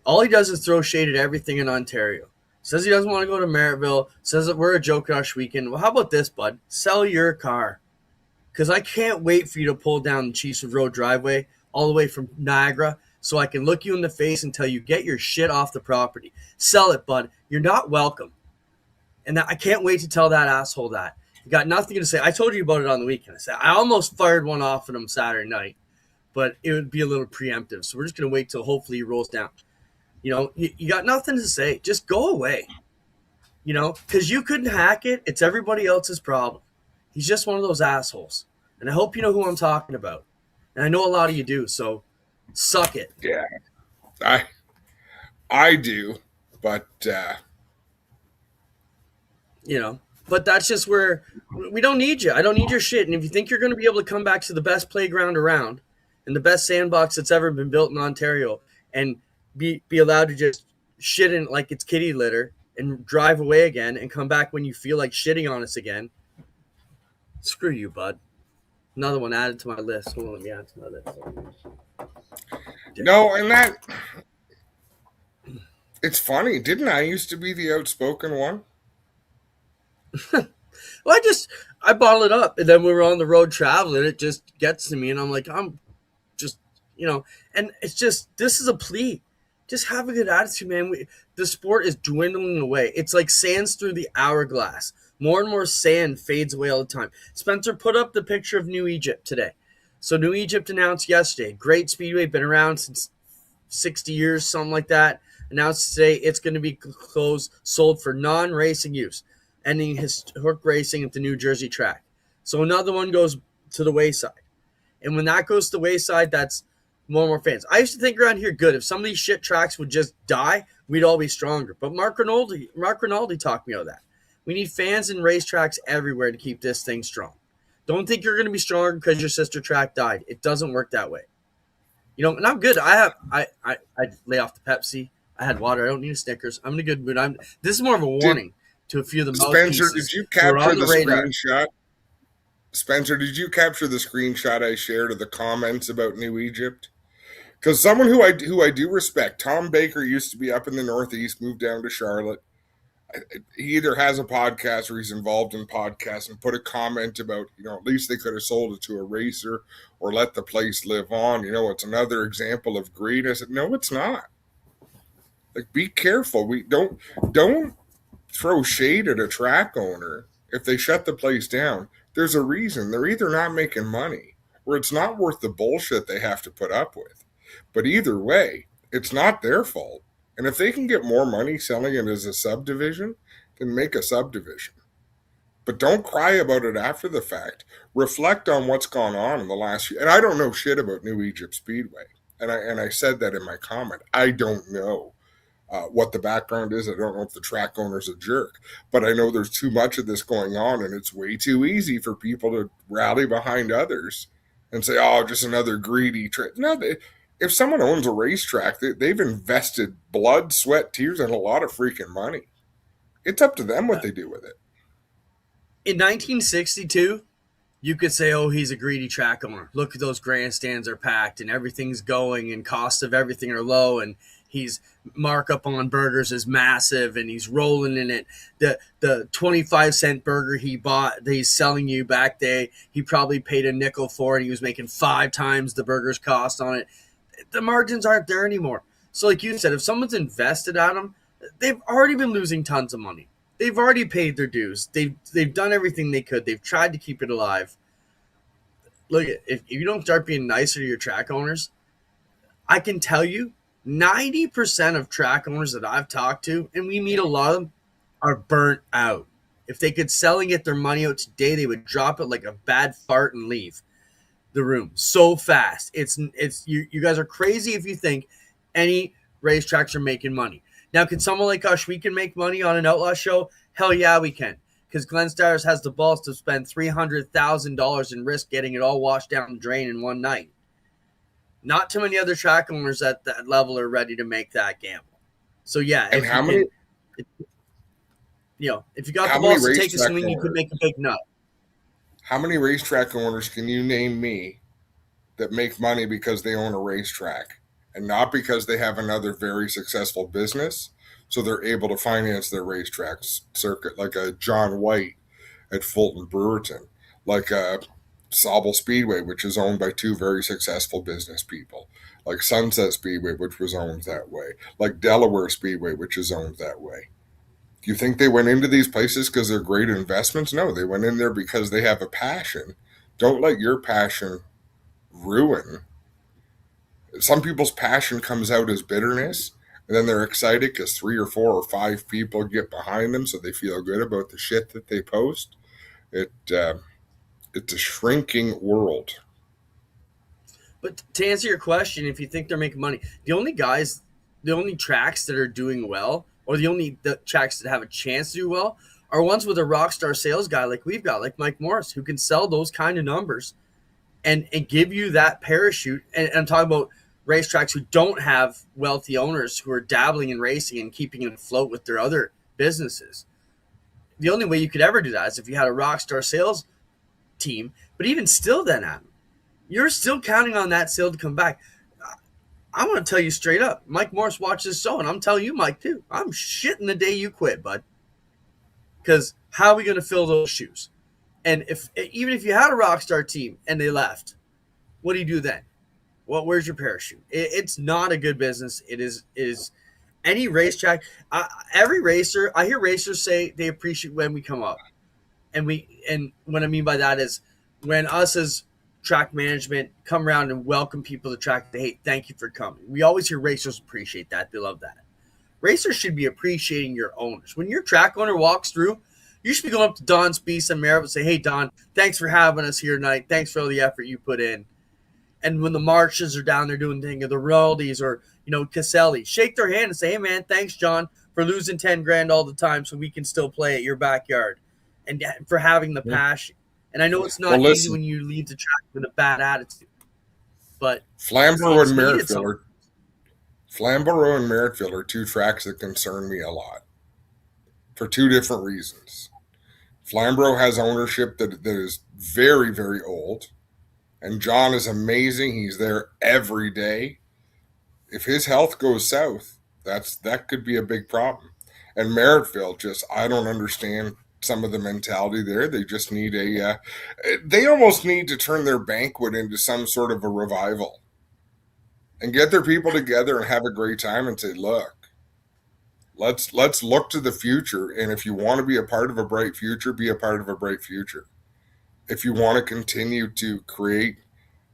All he does is throw shade at everything in Ontario. Says he doesn't want to go to Merrittville. Says that we're a Joe Crush weekend. Well, how about this, bud? Sell your car. Because I can't wait for you to pull down the Chiefswood Road driveway all the way from Niagara so I can look you in the face and tell you, get your shit off the property. Sell it, bud. You're not welcome. And I can't wait to tell that asshole that. You got nothing to say. I told you about it on the weekend. I almost fired one off at him Saturday night, but it would be a little preemptive. So we're just going to wait till hopefully he rolls down. You got nothing to say. Just go away. Because you couldn't hack it. It's everybody else's problem. He's just one of those assholes. And I hope you know who I'm talking about. And I know a lot of you do, so suck it. Yeah, I do, but but that's just where we don't need you. I don't need your shit. And if you think you're going to be able to come back to the best playground around and the best sandbox that's ever been built in Ontario and be allowed to just shit in it like it's kitty litter and drive away again and come back when you feel like shitting on us again, screw you, bud. Another one added to my list. Hold on, let me add to my list. No, and that it's funny. Didn't I used to be the outspoken one? Well, I bottle it up, and then we were on the road traveling. It just gets to me, and I'm like, I'm just, and it's just, this is a plea. Just have a good attitude, man. The sport is dwindling away. It's like sands through the hourglass. More and more sand fades away all the time. Spencer put up the picture of New Egypt today. So New Egypt announced yesterday, great speedway, been around since 60 years, something like that. Announced today it's going to be sold for non-racing use, ending historic racing at the New Jersey track. So another one goes to the wayside. And when that goes to the wayside, that's more and more fans. I used to think around here, good, if some of these shit tracks would just die, we'd all be stronger. But Mark Rinaldi talked me out of that. We need fans and racetracks everywhere to keep this thing strong. Don't think you're going to be stronger because your sister track died. It doesn't work that way. And I'm good. I lay off the Pepsi. I had water. I don't need a Snickers. I'm in a good mood. This is more of a warning to a few of the Spencer, did you capture the screenshot? Spencer, did you capture the screenshot I shared of the comments about New Egypt? Because someone who I do respect, Tom Baker, used to be up in the Northeast, moved down to Charlotte. He either has a podcast or he's involved in podcasts, and put a comment about, at least they could have sold it to a racer or let the place live on. It's another example of greed. I said, no, it's not. Like, be careful. We don't throw shade at a track owner if they shut the place down. There's a reason. They're either not making money or it's not worth the bullshit they have to put up with. But either way, it's not their fault. And if they can get more money selling it as a subdivision, then make a subdivision. But don't cry about it after the fact. Reflect on what's gone on in the last year. And I don't know shit about New Egypt Speedway. And I said that in my comment. I don't know what the background is. I don't know if the track owner's a jerk. But I know there's too much of this going on, and it's way too easy for people to rally behind others and say, oh, just another greedy trick. No, if someone owns a racetrack, they've invested blood, sweat, tears, and a lot of freaking money. It's up to them what they do with it. In 1962, you could say, oh, he's a greedy track owner. Look, those grandstands are packed and everything's going and costs of everything are low and he's markup on burgers is massive and he's rolling in it. The 25-cent burger he bought that he's selling you back there, he probably paid a nickel for it. He was making 5 times the burger's cost on it. The margins aren't there anymore. So like you said, if someone's invested at them, they've already been losing tons of money. They've already paid their dues. They've done everything they could. They've tried to keep it alive. Look, if you don't start being nicer to your track owners, I can tell you 90% of track owners that I've talked to, and we meet a lot of them, are burnt out. If they could sell and get their money out today, they would drop it like a bad fart and leave the room so fast. It's you guys are crazy if you think any racetracks are making money. Now, can someone like us, we can make money on an outlaw show? Hell yeah, we can. Because Glenn Stires has the balls to spend $300,000 and risk getting it all washed down the drain in one night. Not too many other track owners at that level are ready to make that gamble. So yeah, and how many? If you got the balls to take a swing, you could make a big nut. How many racetrack owners can you name me that make money because they own a racetrack and not because they have another very successful business, so they're able to finance their racetrack circuit, like a John White at Fulton Brewerton, like a Sauble Speedway, which is owned by 2 very successful business people, like Sunset Speedway, which was owned that way, like Delaware Speedway, which is owned that way. Do you think they went into these places because they're great investments? No, they went in there because they have a passion. Don't let your passion ruin. Some people's passion comes out as bitterness, and then they're excited because 3 or 4 or 5 people get behind them, so they feel good about the shit that they post. It's a shrinking world. But to answer your question, if you think they're making money, the only tracks that are doing well, or the tracks that have a chance to do well, are ones with a rock star sales guy like we've got, like Mike Morris, who can sell those kind of numbers and give you that parachute. And I'm talking about racetracks who don't have wealthy owners who are dabbling in racing and keeping it afloat with their other businesses. The only way you could ever do that is if you had a rock star sales team. But But even still, then, Adam, you're still counting on that sale to come back. I'm going to tell you straight up. Mike Morris watches this show, and I'm telling you, Mike, too. I'm shitting the day you quit, bud. Because how are we going to fill those shoes? And even if you had a rock star team and they left, what do you do then? Well, where's your parachute? It's not a good business. It is any racetrack. Every racer, I hear racers say they appreciate when we come up. And what I mean by that is when us as track management come around and welcome people to track, hey, thank you for coming. We always hear racers appreciate that. They love that. Racers should be appreciating your owners. When your track owner walks through, you should be going up to Don Spieth and Merritt and say, hey, Don, thanks for having us here tonight. Thanks for all the effort you put in. And when the Marches are down there doing things, or the Royalties or, Caselli, shake their hand and say, hey, man, thanks, John, for losing 10 grand all the time so we can still play at your backyard and for having the passion. And I know it's not easy when you leave the track with a bad attitude. But Flamborough and Merrittfield are two tracks that concern me a lot for two different reasons. Flamborough has ownership that is very, very old. And John is amazing. He's there every day. If his health goes south, that could be a big problem. And Merrittfield, I don't understand some of the mentality there. They just need they almost need to turn their banquet into some sort of a revival and get their people together and have a great time and say, look, let's look to the future. And if you want to be a part of a bright future, be a part of a bright future. If you want to continue to create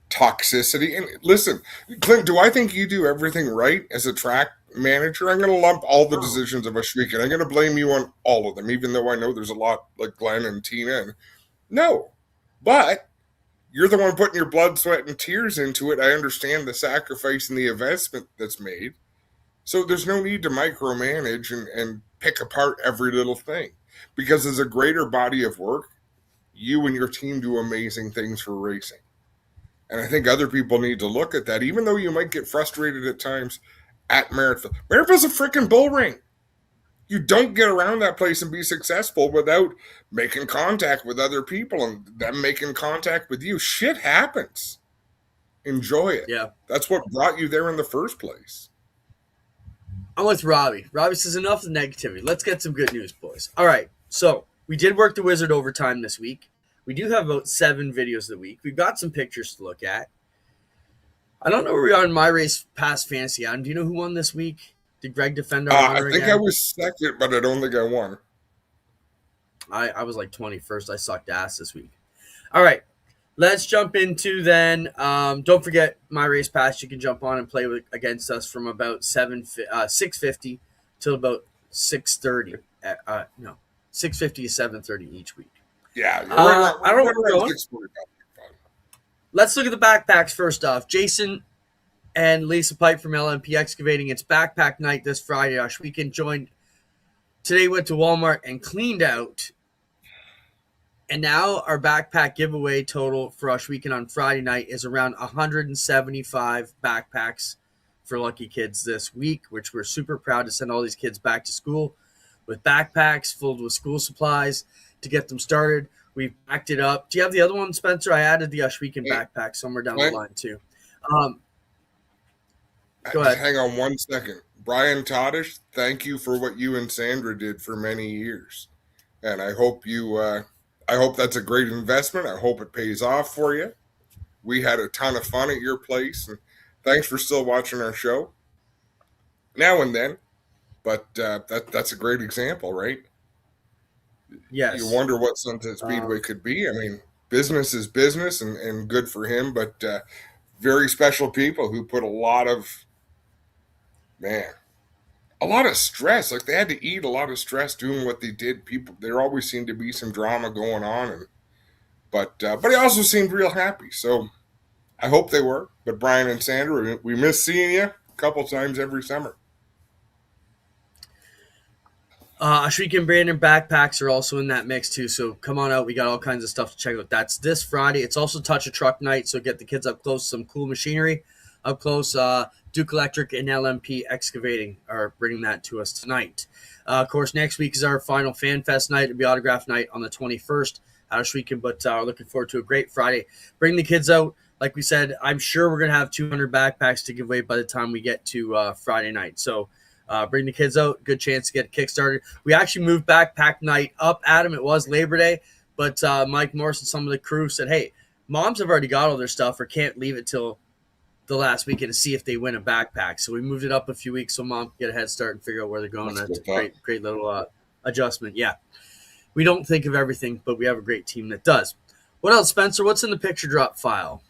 toxicity, and listen, Clint, do I think you do everything right as a track manager? I'm going to lump all the decisions of Ashwik, and I'm going to blame you on all of them, even though I know there's a lot like Glenn and Tina. And no, but you're the one putting your blood, sweat, and tears into it. I understand the sacrifice and the investment that's made. So there's no need to micromanage and pick apart every little thing, because as a greater body of work, you and your team do amazing things for racing. And I think other people need to look at that, even though you might get frustrated at times at Merrittfield. Merrittville's a freaking bull ring. You don't get around that place and be successful without making contact with other people and them making contact with you. Shit happens. Enjoy it. Yeah. That's what brought you there in the first place. I'm with Robbie. Robbie says enough of the negativity. Let's get some good news, boys. All right. So we did work the Wizard overtime this week. We do have about 7 videos of the week. We've got some pictures to look at. I don't know where we are in my race past fantasy. Adam, do you know who won this week? Did Greg defend our honor I think again? I was second, but I don't think I won. I was like 21st. I sucked ass this week. All right. Let's jump into then. Don't forget my race pass. You can jump on and play against us from about 6:50 till about 6:30. 6:50 to 7:30 each week. Yeah. I don't know where we're going. Let's look at the backpacks first off. Jason and Lisa Pipe from LMP Excavating. It's backpack night this Friday. Ashweekend joined. Today went to Walmart and cleaned out. And now our backpack giveaway total for Ashweekend on Friday night is around 175 backpacks for lucky kids this week, which we're super proud to send all these kids back to school with backpacks filled with school supplies to get them started. We've backed it up. Do you have the other one, Spencer? I added the Ashweekend backpack somewhere down the line too. Go ahead. Hang on one second. Brian Toddish, thank you for what you and Sandra did for many years. And I hope I hope that's a great investment. I hope it pays off for you. We had a ton of fun at your place. And thanks for still watching our show now and then. But that's a great example, right? Yes. You wonder what Sunset Speedway could be. I mean, business is business and good for him, but very special people who put a lot of stress. Like, they had to eat a lot of stress doing what they did. There always seemed to be some drama going on, but he also seemed real happy. So I hope they were. But Brian and Sandra, we miss seeing you a couple times every summer. Ashweekend Brandon backpacks are also in that mix too. So come on out. We got all kinds of stuff to check out. That's this Friday. It's also Touch a Truck night. So get the kids up close to some cool machinery. Up close, Duke Electric and LMP Excavating are bringing that to us tonight. Of course, next week is our final Fan Fest night. It'll be Autograph night on the 21st. Ashweekend, but looking forward to a great Friday. Bring the kids out. Like we said, I'm sure we're going to have 200 backpacks to give away by the time we get to Friday night. So bring the kids out. Good chance to get a kick-started. We actually moved backpack night up, Adam. It was Labor Day, but Mike Morris and some of the crew said, hey, moms have already got all their stuff or can't leave it till the last weekend to see if they win a backpack. So we moved it up a few weeks so mom can get a head start and figure out where they're going. That's a great little adjustment. Yeah. We don't think of everything, but we have a great team that does. What else, Spencer? What's in the picture drop file?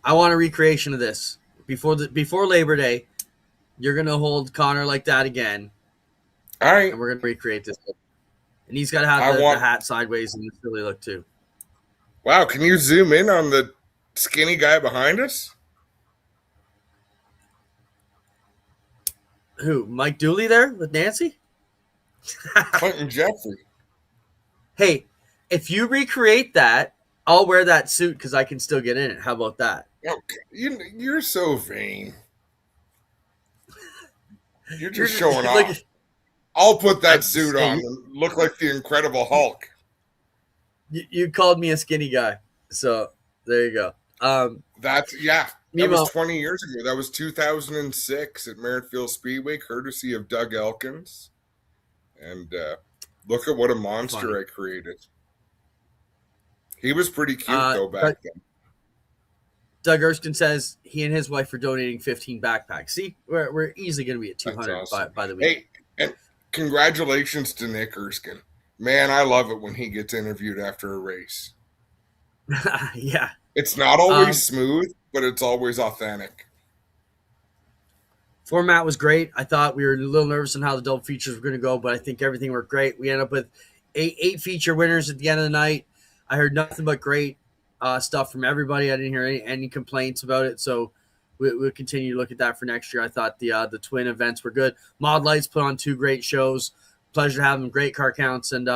I want a recreation of this. Before Labor Day, you're going to hold Connor like that again. All right. And we're going to recreate this. And he's got to have the hat sideways and the silly look too. Wow, can you zoom in on the skinny guy behind us? Who? Mike Dooley there with Nancy? Clinton Geoffrey. Hey, if you recreate that, I'll wear that suit because I can still get in it. How about that? Okay. You're so vain. You're just showing off. I'll put that suit on and look like the Incredible Hulk. You called me a skinny guy, so there you go. That was 20 years ago. That was 2006 at Merrittfield Speedway, courtesy of Doug Elkins. And look at what a monster I created. He was pretty cute though back then. Doug Erskine says he and his wife are donating 15 backpacks. See, we're easily going to be at 200 awesome. by the week. Hey, and congratulations to Nick Erskine. Man, I love it when he gets interviewed after a race. Yeah. It's not always smooth, but it's always authentic. Format was great. I thought we were a little nervous on how the double features were going to go, but I think everything worked great. We ended up with eight feature winners at the end of the night. I heard nothing but great stuff from everybody. I didn't hear any complaints about it, so we'll continue to look at that for next year. I thought the twin events were good. Mod Lights put on 2 great shows. Pleasure to have them. Great car counts, and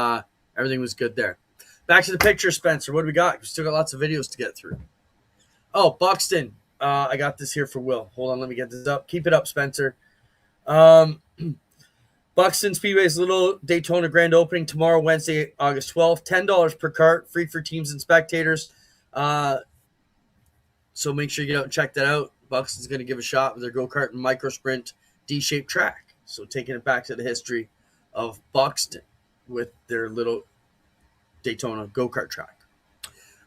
everything was good there. Back to the picture, Spencer. What do we got? We still got lots of videos to get through. Oh, Buxton. I got this here for Will. Hold on, let me get this up. Keep it up, Spencer. Buxton Speedway's little Daytona grand opening tomorrow, Wednesday, August 12th. $10 per cart, free for teams and spectators. So make sure you get out and check that out. Buxton's going to give a shot with their go-kart and micro sprint D-shaped track. So taking it back to the history of Buxton with their little Daytona go-kart track.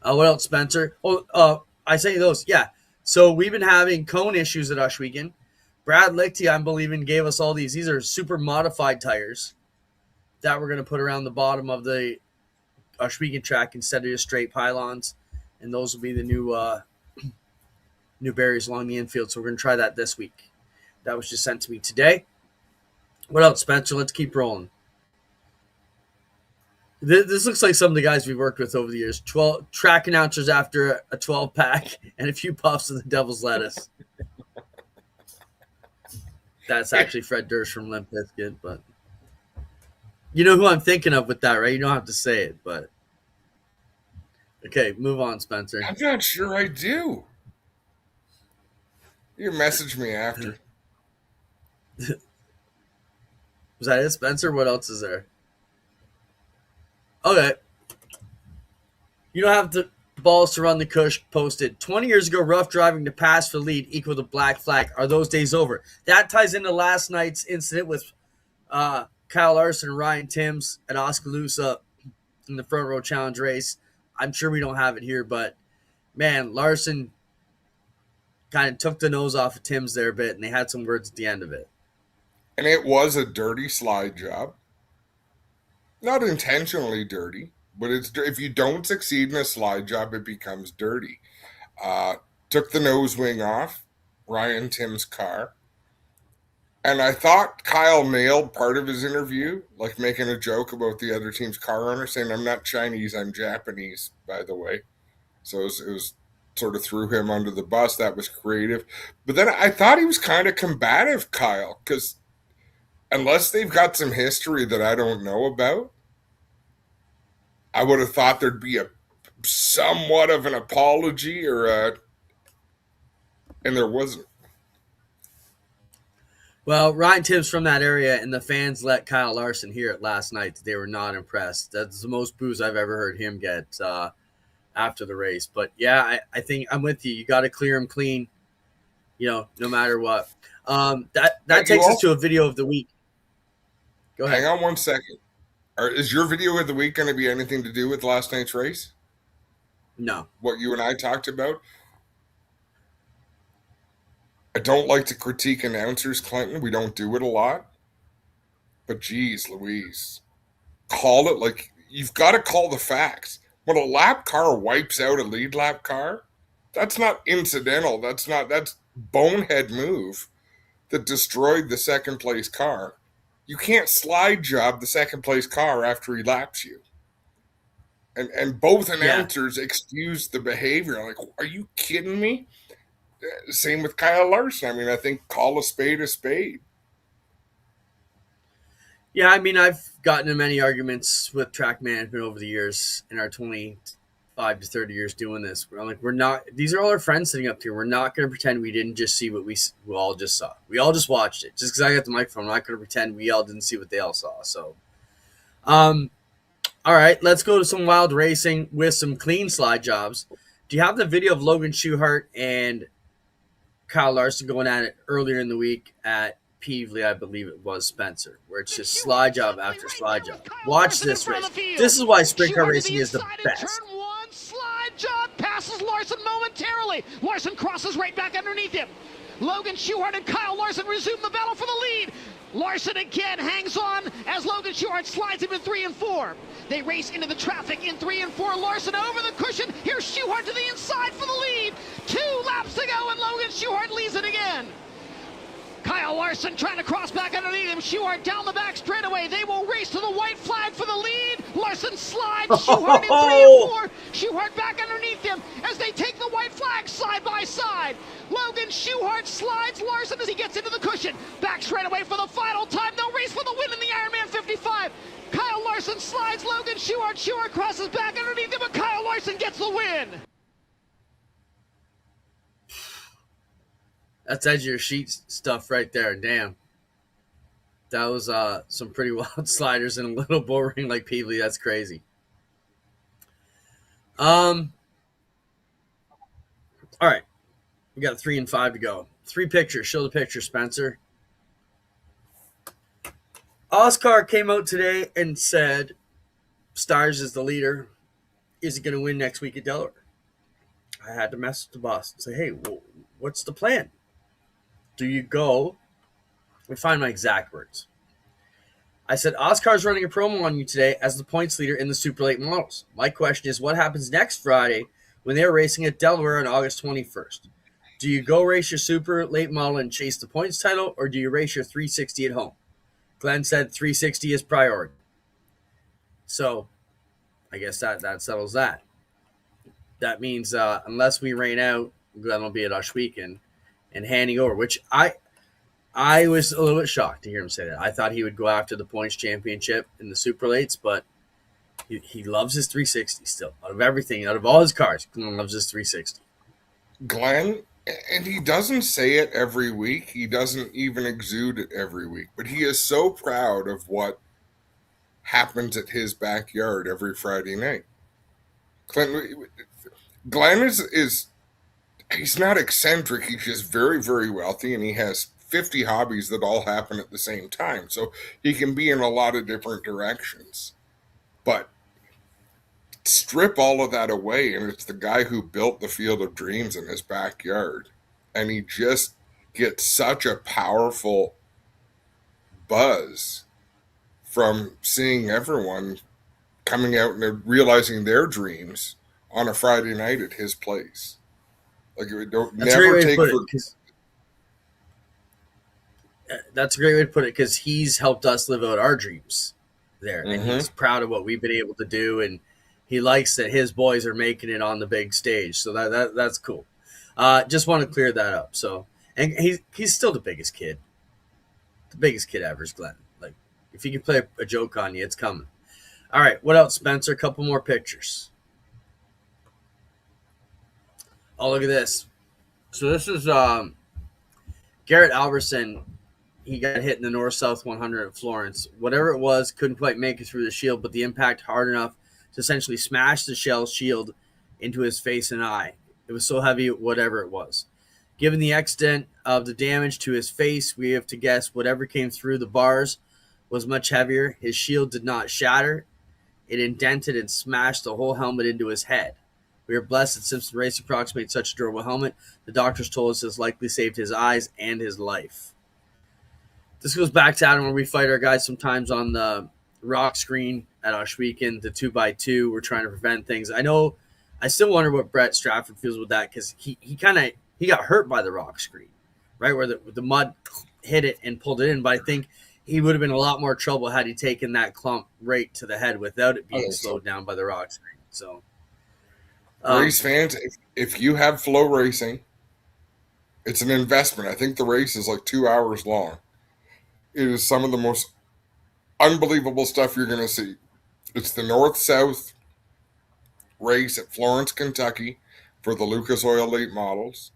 What else, Spencer? I say those. Yeah. So we've been having cone issues at Ashweekend. Brad Lichty, I'm believing, gave us all these. These are super modified tires that we're going to put around the bottom of the Ashweekend track instead of just straight pylons. And those will be the new barriers along the infield. So we're going to try that this week. That was just sent to me today. What else, Spencer? Let's keep rolling. This looks like some of the guys we've worked with over the years. 12 track announcers after a 12-pack and a few puffs of the Devil's Lettuce. That's actually Fred Durst from Limp Bizkit, but you know who I'm thinking of with that, right? You don't have to say it, but okay, move on, Spencer. I'm not sure I do. You message me after. Was that it, Spencer? What else is there? Okay. You don't have the balls to run the cush. Posted 20 years ago, rough driving to pass for the lead equal to black flag. Are those days over? That ties into last night's incident with Kyle Larson and Ryan Timms at Oskaloosa in the front row challenge race. I'm sure we don't have it here, but man, Larson kind of took the nose off of Timms there a bit, and they had some words at the end of it. And it was a dirty slide job. Not intentionally dirty, but if you don't succeed in a slide job, it becomes dirty. Took the nose wing off Ryan Timms' car. And I thought Kyle nailed part of his interview, like making a joke about the other team's car owner, saying, I'm not Chinese, I'm Japanese, by the way. So it was sort of threw him under the bus. That was creative. But then I thought he was kind of combative, Kyle, because unless they've got some history that I don't know about, I would have thought there'd be a somewhat of an apology and there wasn't. Well, Ryan Tim's from that area, and the fans let Kyle Larson hear it last night that they were not impressed. That's the most boos I've ever heard him get after the race. But yeah, I think I'm with you. You got to clear him clean, no matter what. That takes us to a video of the week. Go ahead. Hang on 1 second. Is your video of the week going to be anything to do with last night's race? No. What you and I talked about? I don't like to critique announcers, Clinton. We don't do it a lot. But geez, Louise. Call it like you've got to call the facts. When a lap car wipes out a lead lap car, that's not incidental. That's bonehead move that destroyed the second place car. You can't slide job the second place car after he laps you. And both announcers excused the behavior. Like, are you kidding me? Same with Kyle Larson. I mean, I think call a spade a spade. Yeah, I mean, I've gotten in many arguments with track management over the years in our 25 to 30 years doing this. These are all our friends sitting up here. We're not going to pretend we didn't just see what we all just saw. We all just watched it. Just because I got the microphone, I'm not going to pretend we all didn't see what they all saw. So, all right, let's go to some wild racing with some clean slide jobs. Do you have the video of Logan Schuchart and Kyle Larson going at it earlier in the week at Peevely, I believe it was, Spencer, where it's just slide job after slide job. Watch this race. This is why sprint car racing is the best. Turn one, slide job, passes Larson momentarily. Larson crosses right back underneath him. Logan Schuchart and Kyle Larson resume the battle for the lead. Larson again hangs on as Logan Schuchart slides him in 3 and 4. They race into the traffic in 3 and 4. Larson over the cushion. Here's Schuchart to the inside for the lead. 2 laps to go and Logan Schuchart leads it again. Kyle Larson trying to cross back underneath him. Schuchart down the back straightaway. They will race to the white flag for the lead. Larson slides. Schuchart in 3 and 4. Schuchart back underneath him as they take the white flag side by side. Logan Schuchart slides Larson as he gets into the cushion. Back straightaway for the final time. They'll race for the win in the Ironman 55. Kyle Larson slides Logan Schuchart. Schuchart crosses back underneath him, but Kyle Larson gets the win. That's edge of your sheet stuff right there. Damn. That was some pretty wild sliders in a little bull ring like Peevely. That's crazy. All right. We got 3 and 5 to go. 3 pictures. Show the picture, Spencer. Oscar came out today and said Stars is the leader. Is he going to win next week at Delaware? I had to message the boss and say, hey, what's the plan? Do you go? Let me find my exact words. I said, Oscar's running a promo on you today as the points leader in the Super Late Models. My question is, what happens next Friday when they're racing at Delaware on August 21st? Do you go race your Super Late Model and chase the points title, or do you race your 360 at home? Glenn said 360 is priority. So I guess that settles that. That means unless we rain out, Glenn will be at Oshweek and handing over, which I was a little bit shocked to hear him say that. I thought he would go after the points championship in the Super Lates, but he loves his 360 still. Out of everything, out of all his cars, Glenn loves his 360. Glenn, and he doesn't say it every week. He doesn't even exude it every week, but he is so proud of what happens at his backyard every Friday night. Glenn is he's not eccentric. He's just very, very wealthy, and he has 50 hobbies that all happen at the same time. So he can be in a lot of different directions. But strip all of that away, and it's the guy who built the Field of Dreams in his backyard. And he just gets such a powerful buzz from seeing everyone coming out and realizing their dreams on a Friday night at his place. Like, it don't never take for. That's a great way to put it, because he's helped us live out our dreams there, and he's proud of what we've been able to do, and he likes that his boys are making it on the big stage. So that's cool. Just want to clear that up. So, and he's still the biggest kid ever is Glenn. Like, if he can play a joke on you, it's coming. All right, what else, Spencer? A couple more pictures. Oh, look at this. So this is Garrett Alverson he got hit in the North-South 100 at Florence. Whatever it was, couldn't quite make it through the shield, but the impact hard enough to essentially smash the shell shield into his face and eye. It was so heavy, whatever it was. Given the extent of the damage to his face, we have to guess whatever came through the bars was much heavier. His shield did not shatter. It indented and smashed the whole helmet into his head. We are blessed that Simpson Racing approximates such a durable helmet. The doctors told us this likely saved his eyes and his life. This goes back to Adam where we fight our guys sometimes on the rock screen at Oshweekend, the 2x2. We're trying to prevent things. I still wonder what Brett Stratford feels with that because he got hurt by the rock screen, right, where the mud hit it and pulled it in. But I think he would have been in a lot more trouble had he taken that clump right to the head without it being slowed down by the rock screen. So, race fans, if you have Flow Racing, it's an investment. I think the race is like 2 hours long. It is some of the most unbelievable stuff you're going to see. It's the North-South race at Florence, Kentucky for the Lucas Oil late models.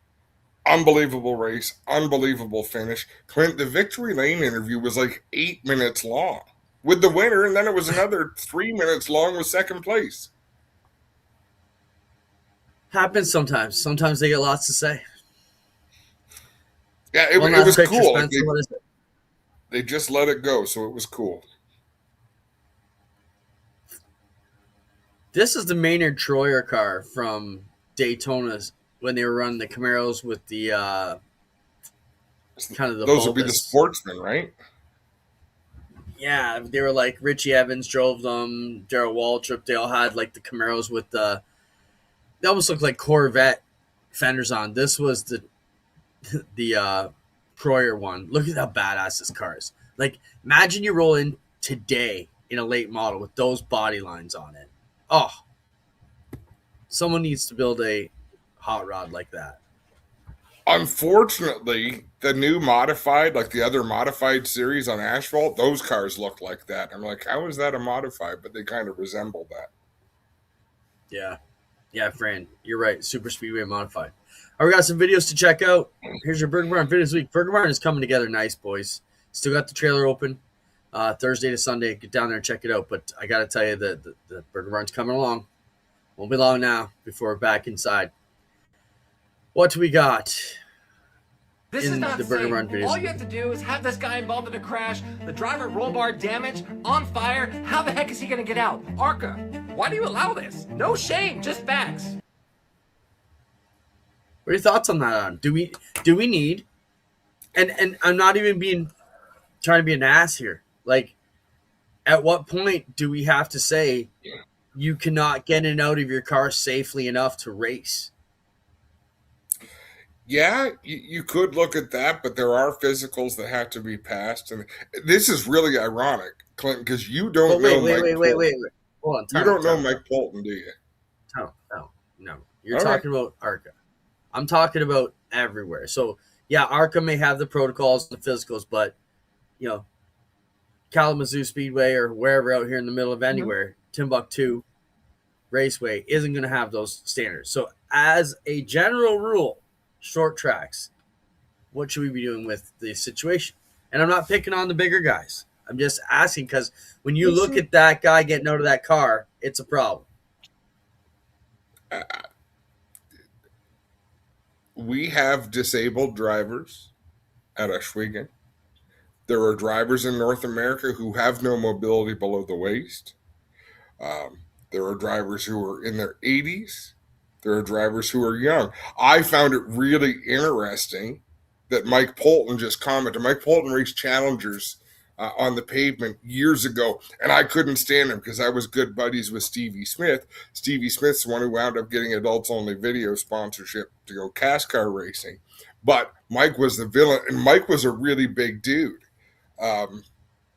Unbelievable race, unbelievable finish. Clint, the Victory Lane interview was like 8 minutes long with the winner, and then it was another 3 minutes long with second place. Happens sometimes. Sometimes they get lots to say. Yeah, it was cool. Like they just let it go, so it was cool. This is the Maynard Troyer car from Daytona's when they were running the Camaros with the kind of the those would be the sportsmen, right? Yeah, they were like Richie Evans drove them, Darrell Waltrip. They all had like the Camaros with they almost looked like Corvette fenders on. This was the Troyer one. Look at how badass this car is. Like, imagine you roll in today in a late model with those body lines on it. Oh, someone needs to build a hot rod like that. Unfortunately, the new modified, like the other modified series on asphalt, those cars look like that. I'm like, how is that a modified? But they kind of resemble that. Yeah, Fran, you're right. Super Speedway modified. All right, we got some videos to check out. Here's your Burger Barn Videos Week. Burger Barn is coming together nice, boys. Still got the trailer open Thursday to Sunday. Get down there and check it out. But I got to tell you, the Burger Barn's coming along. Won't be long now before we're back inside. What do we got? This is not safe. All you have to do is have this guy involved in a crash, the driver roll bar damaged, on fire. How the heck is he going to get out? ARCA, why do you allow this? No shame, just facts. What are your thoughts on that? Do we need? And I'm not even trying to be an ass here. Like, at what point do we have to say you cannot get in and out of your car safely enough to race? Yeah, you could look at that, but there are physicals that have to be passed. And this is really ironic, Clinton, because you don't know Mike Polton. Wait. Hold on. You don't know Mike Polton, do you? No. You're talking about ARCA. I'm talking about everywhere. So, yeah, ARCA may have the protocols and the physicals, but, Kalamazoo Speedway or wherever out here in the middle of anywhere, Timbuktu Raceway isn't going to have those standards. So, as a general rule, short tracks, what should we be doing with the situation? And I'm not picking on the bigger guys. I'm just asking because when you look at that guy getting out of that car, it's a problem. We have disabled drivers at Oshweekend. There are drivers in North America who have no mobility below the waist. There are drivers who are in their 80s. There are drivers who are young. I found it really interesting that Mike Polton just commented. Mike Polton raced Challengers on the pavement years ago, and I couldn't stand him because I was good buddies with Stevie Smith. Stevie Smith's the one who wound up getting adults-only video sponsorship to go cash car racing. But Mike was the villain, and Mike was a really big dude.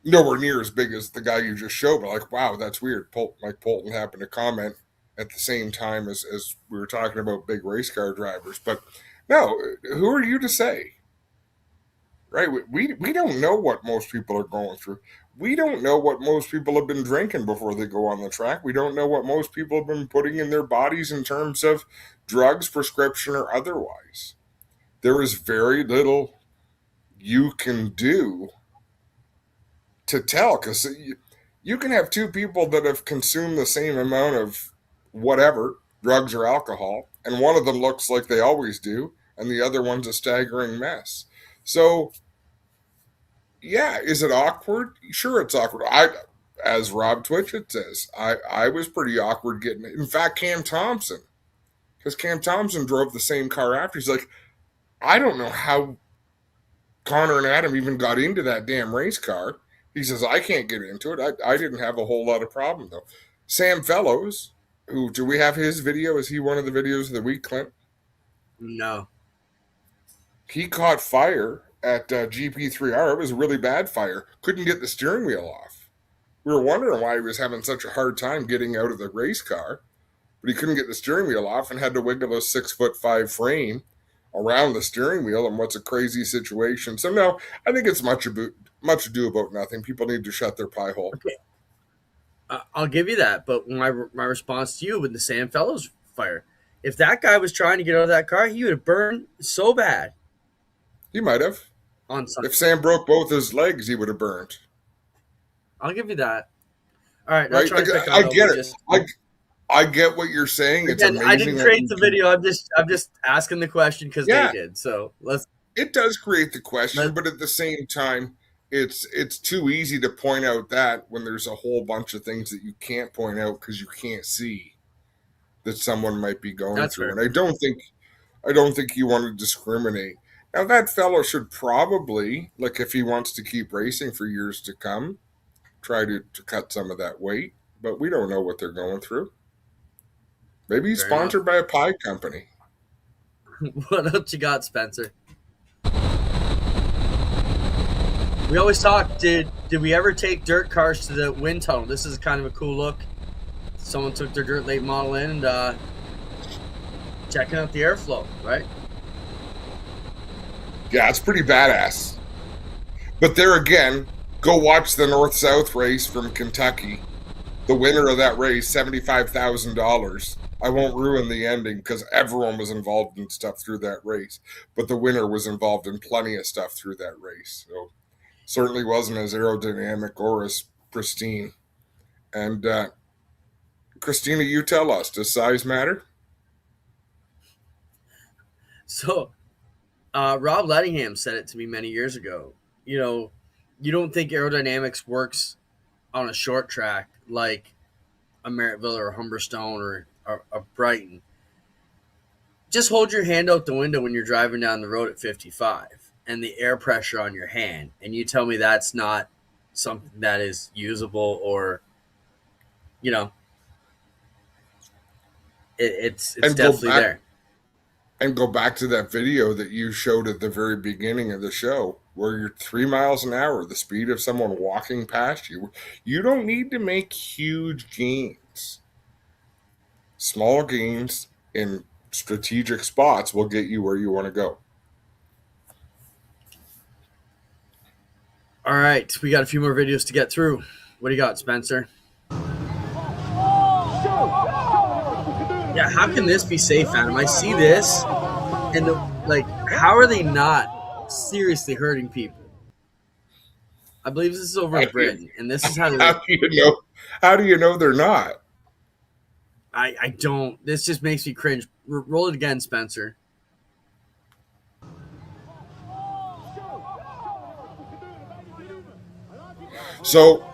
Nowhere near as big as the guy you just showed, but like, wow, that's weird. Mike Polton happened to comment at the same time as we were talking about big race car drivers. But no, who are you to say? Right? We don't know what most people are going through. We don't know what most people have been drinking before they go on the track. We don't know what most people have been putting in their bodies in terms of drugs, prescription, or otherwise. There is very little you can do to tell, because you can have two people that have consumed the same amount of whatever, drugs or alcohol, and one of them looks like they always do, and the other one's a staggering mess. So, yeah, is it awkward? Sure, it's awkward. As Rob Twitchett says, I was pretty awkward getting it. In fact, Cam Thompson, because Cam Thompson drove the same car after. He's like, I don't know how Connor and Adam even got into that damn race car. He says, I can't get into it. I didn't have a whole lot of problem, though. Sam Fellows, do we have his video? Is he one of the videos of the week, Clint? No. He caught fire at GP3R. It was a really bad fire. Couldn't get the steering wheel off. We were wondering why he was having such a hard time getting out of the race car, but he couldn't get the steering wheel off and had to wiggle a 6'5" frame around the steering wheel, and what's a crazy situation. So no, I think it's much ado about nothing. People need to shut their pie hole. Okay. I'll give you that, but my response to you with the Sam Fellows fire, if that guy was trying to get out of that car, he would have burned so bad. He might have. On Sunday. If Sam broke both his legs, he would have burned. I'll give you that. All right, right? I get it. I get what you're saying. It's amazing. I didn't create the video. I'm just asking the question because they did. So It does create the question, but at the same time, it's too easy to point out that when there's a whole bunch of things that you can't point out because you can't see that someone might be going through. Fair. And I don't think you want to discriminate. Now that fellow should probably, like, if he wants to keep racing for years to come, try to cut some of that weight. But we don't know what they're going through. Maybe he's sponsored by a pie company. What else you got, Spencer? We always talk, did we ever take dirt cars to the wind tunnel? This is kind of a cool look. Someone took their dirt late model in and checking out the airflow, right? Yeah, it's pretty badass. But there again, go watch the North-South race from Kentucky. The winner of that race, $75,000. I won't ruin the ending because everyone was involved in stuff through that race. But the winner was involved in plenty of stuff through that race. So certainly wasn't as aerodynamic or as pristine. And Christina, you tell us, does size matter? So Rob Lettingham said it to me many years ago. You know, you don't think aerodynamics works on a short track like a Merrittville or a Humberstone or a Brighton. Just hold your hand out the window when you're driving down the road at 55 and the air pressure on your hand, and you tell me that's not something that is usable or, you know, it's definitely there. And go back to that video that you showed at the very beginning of the show where you're 3 miles an hour, the speed of someone walking past you. You don't need to make huge gains. Small gains in strategic spots will get you where you want to go. All right, we got a few more videos to get through. What do you got, Spencer? Yeah, how can this be safe, Adam? I see this, and how are they not seriously hurting people? I believe this is over in Britain, and this is how they. How do you know they're not? I don't. This just makes me cringe. Roll it again, Spencer. So,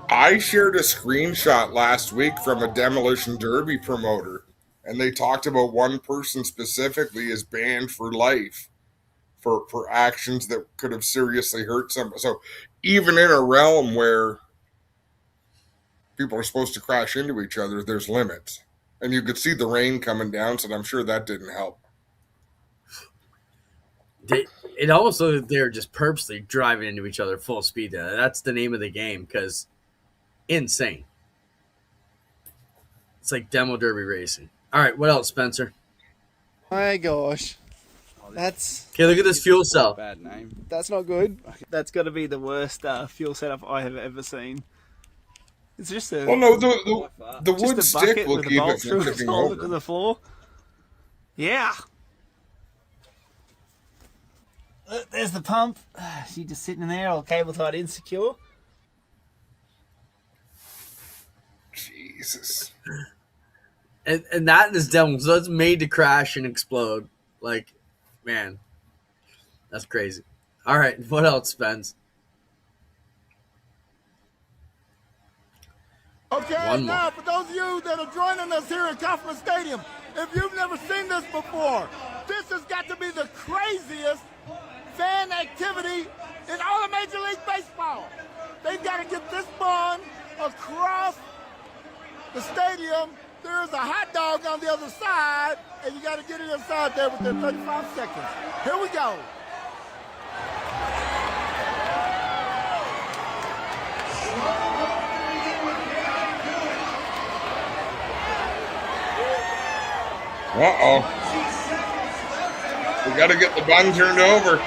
I shared a screenshot last week from a Demolition Derby promoter, and they talked about one person specifically is banned for life for actions that could have seriously hurt somebody. So, even in a realm where people are supposed to crash into each other, there's limits. And you could see the rain coming down, so I'm sure that didn't help. It almost looked like they're just purposely driving into each other full speed. That's the name of the game, because insane. It's like demo derby racing. All right, what else, Spencer? My gosh. That's... Okay, look at this fuel cell. Bad name. That's not good. That's got to be the worst fuel setup I have ever seen. It's just a... Well, no, the wood stick will keep it from tipping over. To the floor. Yeah. there's the pump. She just sitting in there, all cable tied insecure. Jesus. And that is done. So it's made to crash and explode. Like, man, that's crazy. All right, what else, Spence? Okay, now for those of you that are joining us here at Kauffman Stadium, if you've never seen this before, this has got to be the craziest fan activity in all of Major League Baseball. They've got to get this bond across the stadium. There's a hot dog on the other side, and you got to get it inside there within 35 seconds. Here we go. Uh-oh. We got to get the bun turned over.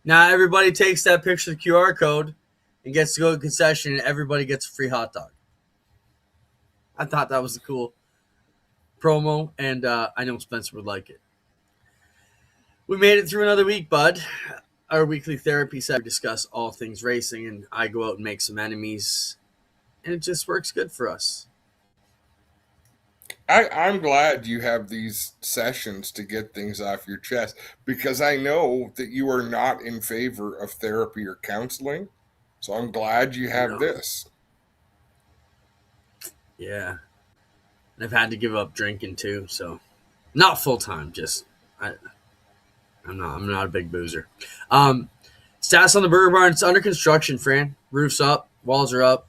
Now everybody takes that picture of the QR code and gets to go to the concession, and everybody gets a free hot dog. I thought that was a cool promo, and I know Spencer would like it. We made it through another week, bud. Our weekly therapy set, we discuss all things racing, and I go out and make some enemies, and it just works good for us. I'm glad you have these sessions to get things off your chest, because I know that you are not in favor of therapy or counseling. So I'm glad you have this. Yeah. And I've had to give up drinking too, so not full time, just I'm not a big boozer. Stats on the Burger Barn, it's under construction, Fran. Roof's up, walls are up,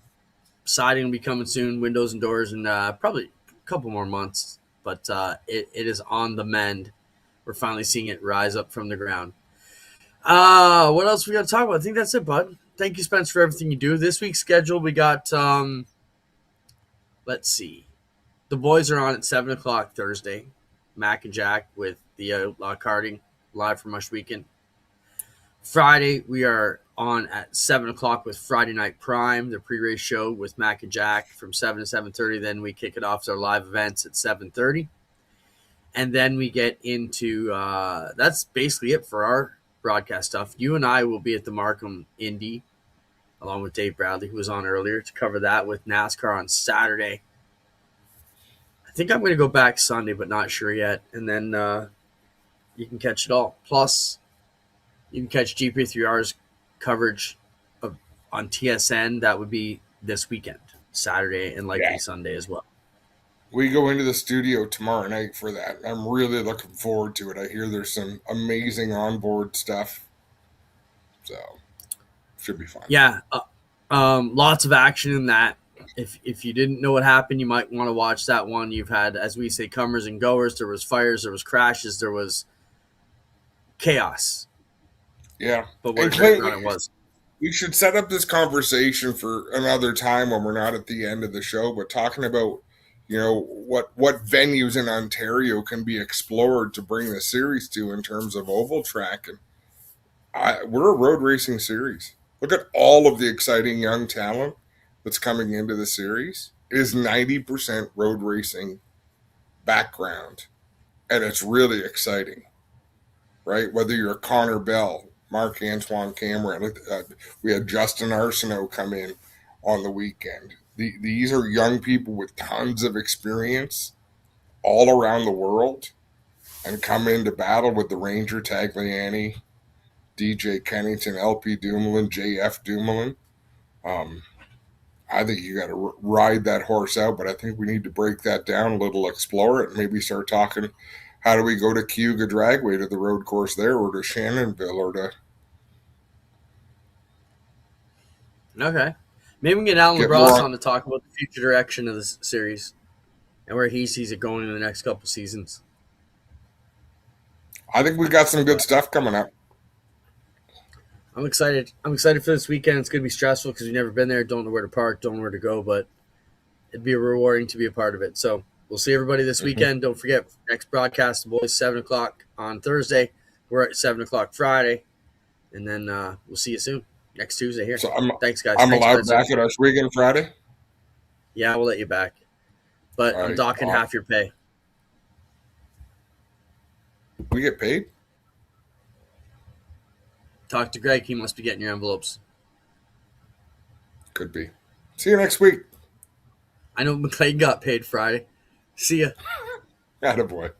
siding will be coming soon, windows and doors, and probably a couple more months. But it is on the mend. We're finally seeing it rise up from the ground. What else we got to talk about? I think that's it, bud. Thank you, Spence, for everything you do. This week's schedule, we got, let's see. The boys are on at 7 o'clock Thursday. Mac and Jack with the Outlaw Karting, live from Mush Weekend. Friday, we are on at 7 o'clock with Friday Night Prime, the pre-race show with Mac and Jack from 7 to 7:30. Then we kick it off to our live events at 7:30. And then we get into, that's basically it for our broadcast stuff. You and I will be at the Markham Indy, along with Dave Bradley, who was on earlier, to cover that with NASCAR on Saturday. I think I'm going to go back Sunday, but not sure yet. And then you can catch it all. Plus, you can catch GP3R's coverage on TSN. That would be this weekend, Saturday, and likely Sunday as well. We go into the studio tomorrow night for that. I'm really looking forward to it. I hear there's some amazing onboard stuff. So, should be fun. Yeah. Lots of action in that. If you didn't know what happened, you might want to watch that one. You've had, as we say, comers and goers. There was fires. There was crashes. There was chaos. Yeah. But what it was. We should set up this conversation for another time when we're not at the end of the show, but talking about, you know, what venues in Ontario can be explored to bring the series to in terms of oval track. And we're a road racing series. Look at all of the exciting young talent that's coming into the series. It is 90% road racing background, and it's really exciting, right? Whether you're Connor Bell, Marc-Antoine Cameron, we had Justin Arsenault come in on the weekend. These are young people with tons of experience all around the world and come into battle with the Ranger Tagliani, DJ Kennington, LP Dumoulin, JF Dumoulin. I think you got to ride that horse out, but I think we need to break that down a little, explore it, and maybe start talking, how do we go to Cayuga Dragway, to the road course there, or to Shannonville, or to... Okay. Maybe we can get Alan LaBrosse on to talk about the future direction of this series and where he sees it going in the next couple seasons. I think we got some good stuff coming up. I'm excited. I'm excited for this weekend. It's going to be stressful because we've never been there, don't know where to park, don't know where to go, but it'd be rewarding to be a part of it. So we'll see everybody this weekend. Don't forget, next broadcast, the boys, 7 o'clock on Thursday. We're at 7 o'clock Friday. And then we'll see you soon. Next Tuesday here. So thanks, guys. I'm allowed back at us weekend Friday? Yeah, we'll let you back. But I'm docking half your pay. We get paid? Talk to Greg. He must be getting your envelopes. Could be. See you next week. I know McLean got paid Friday. See ya. Attaboy.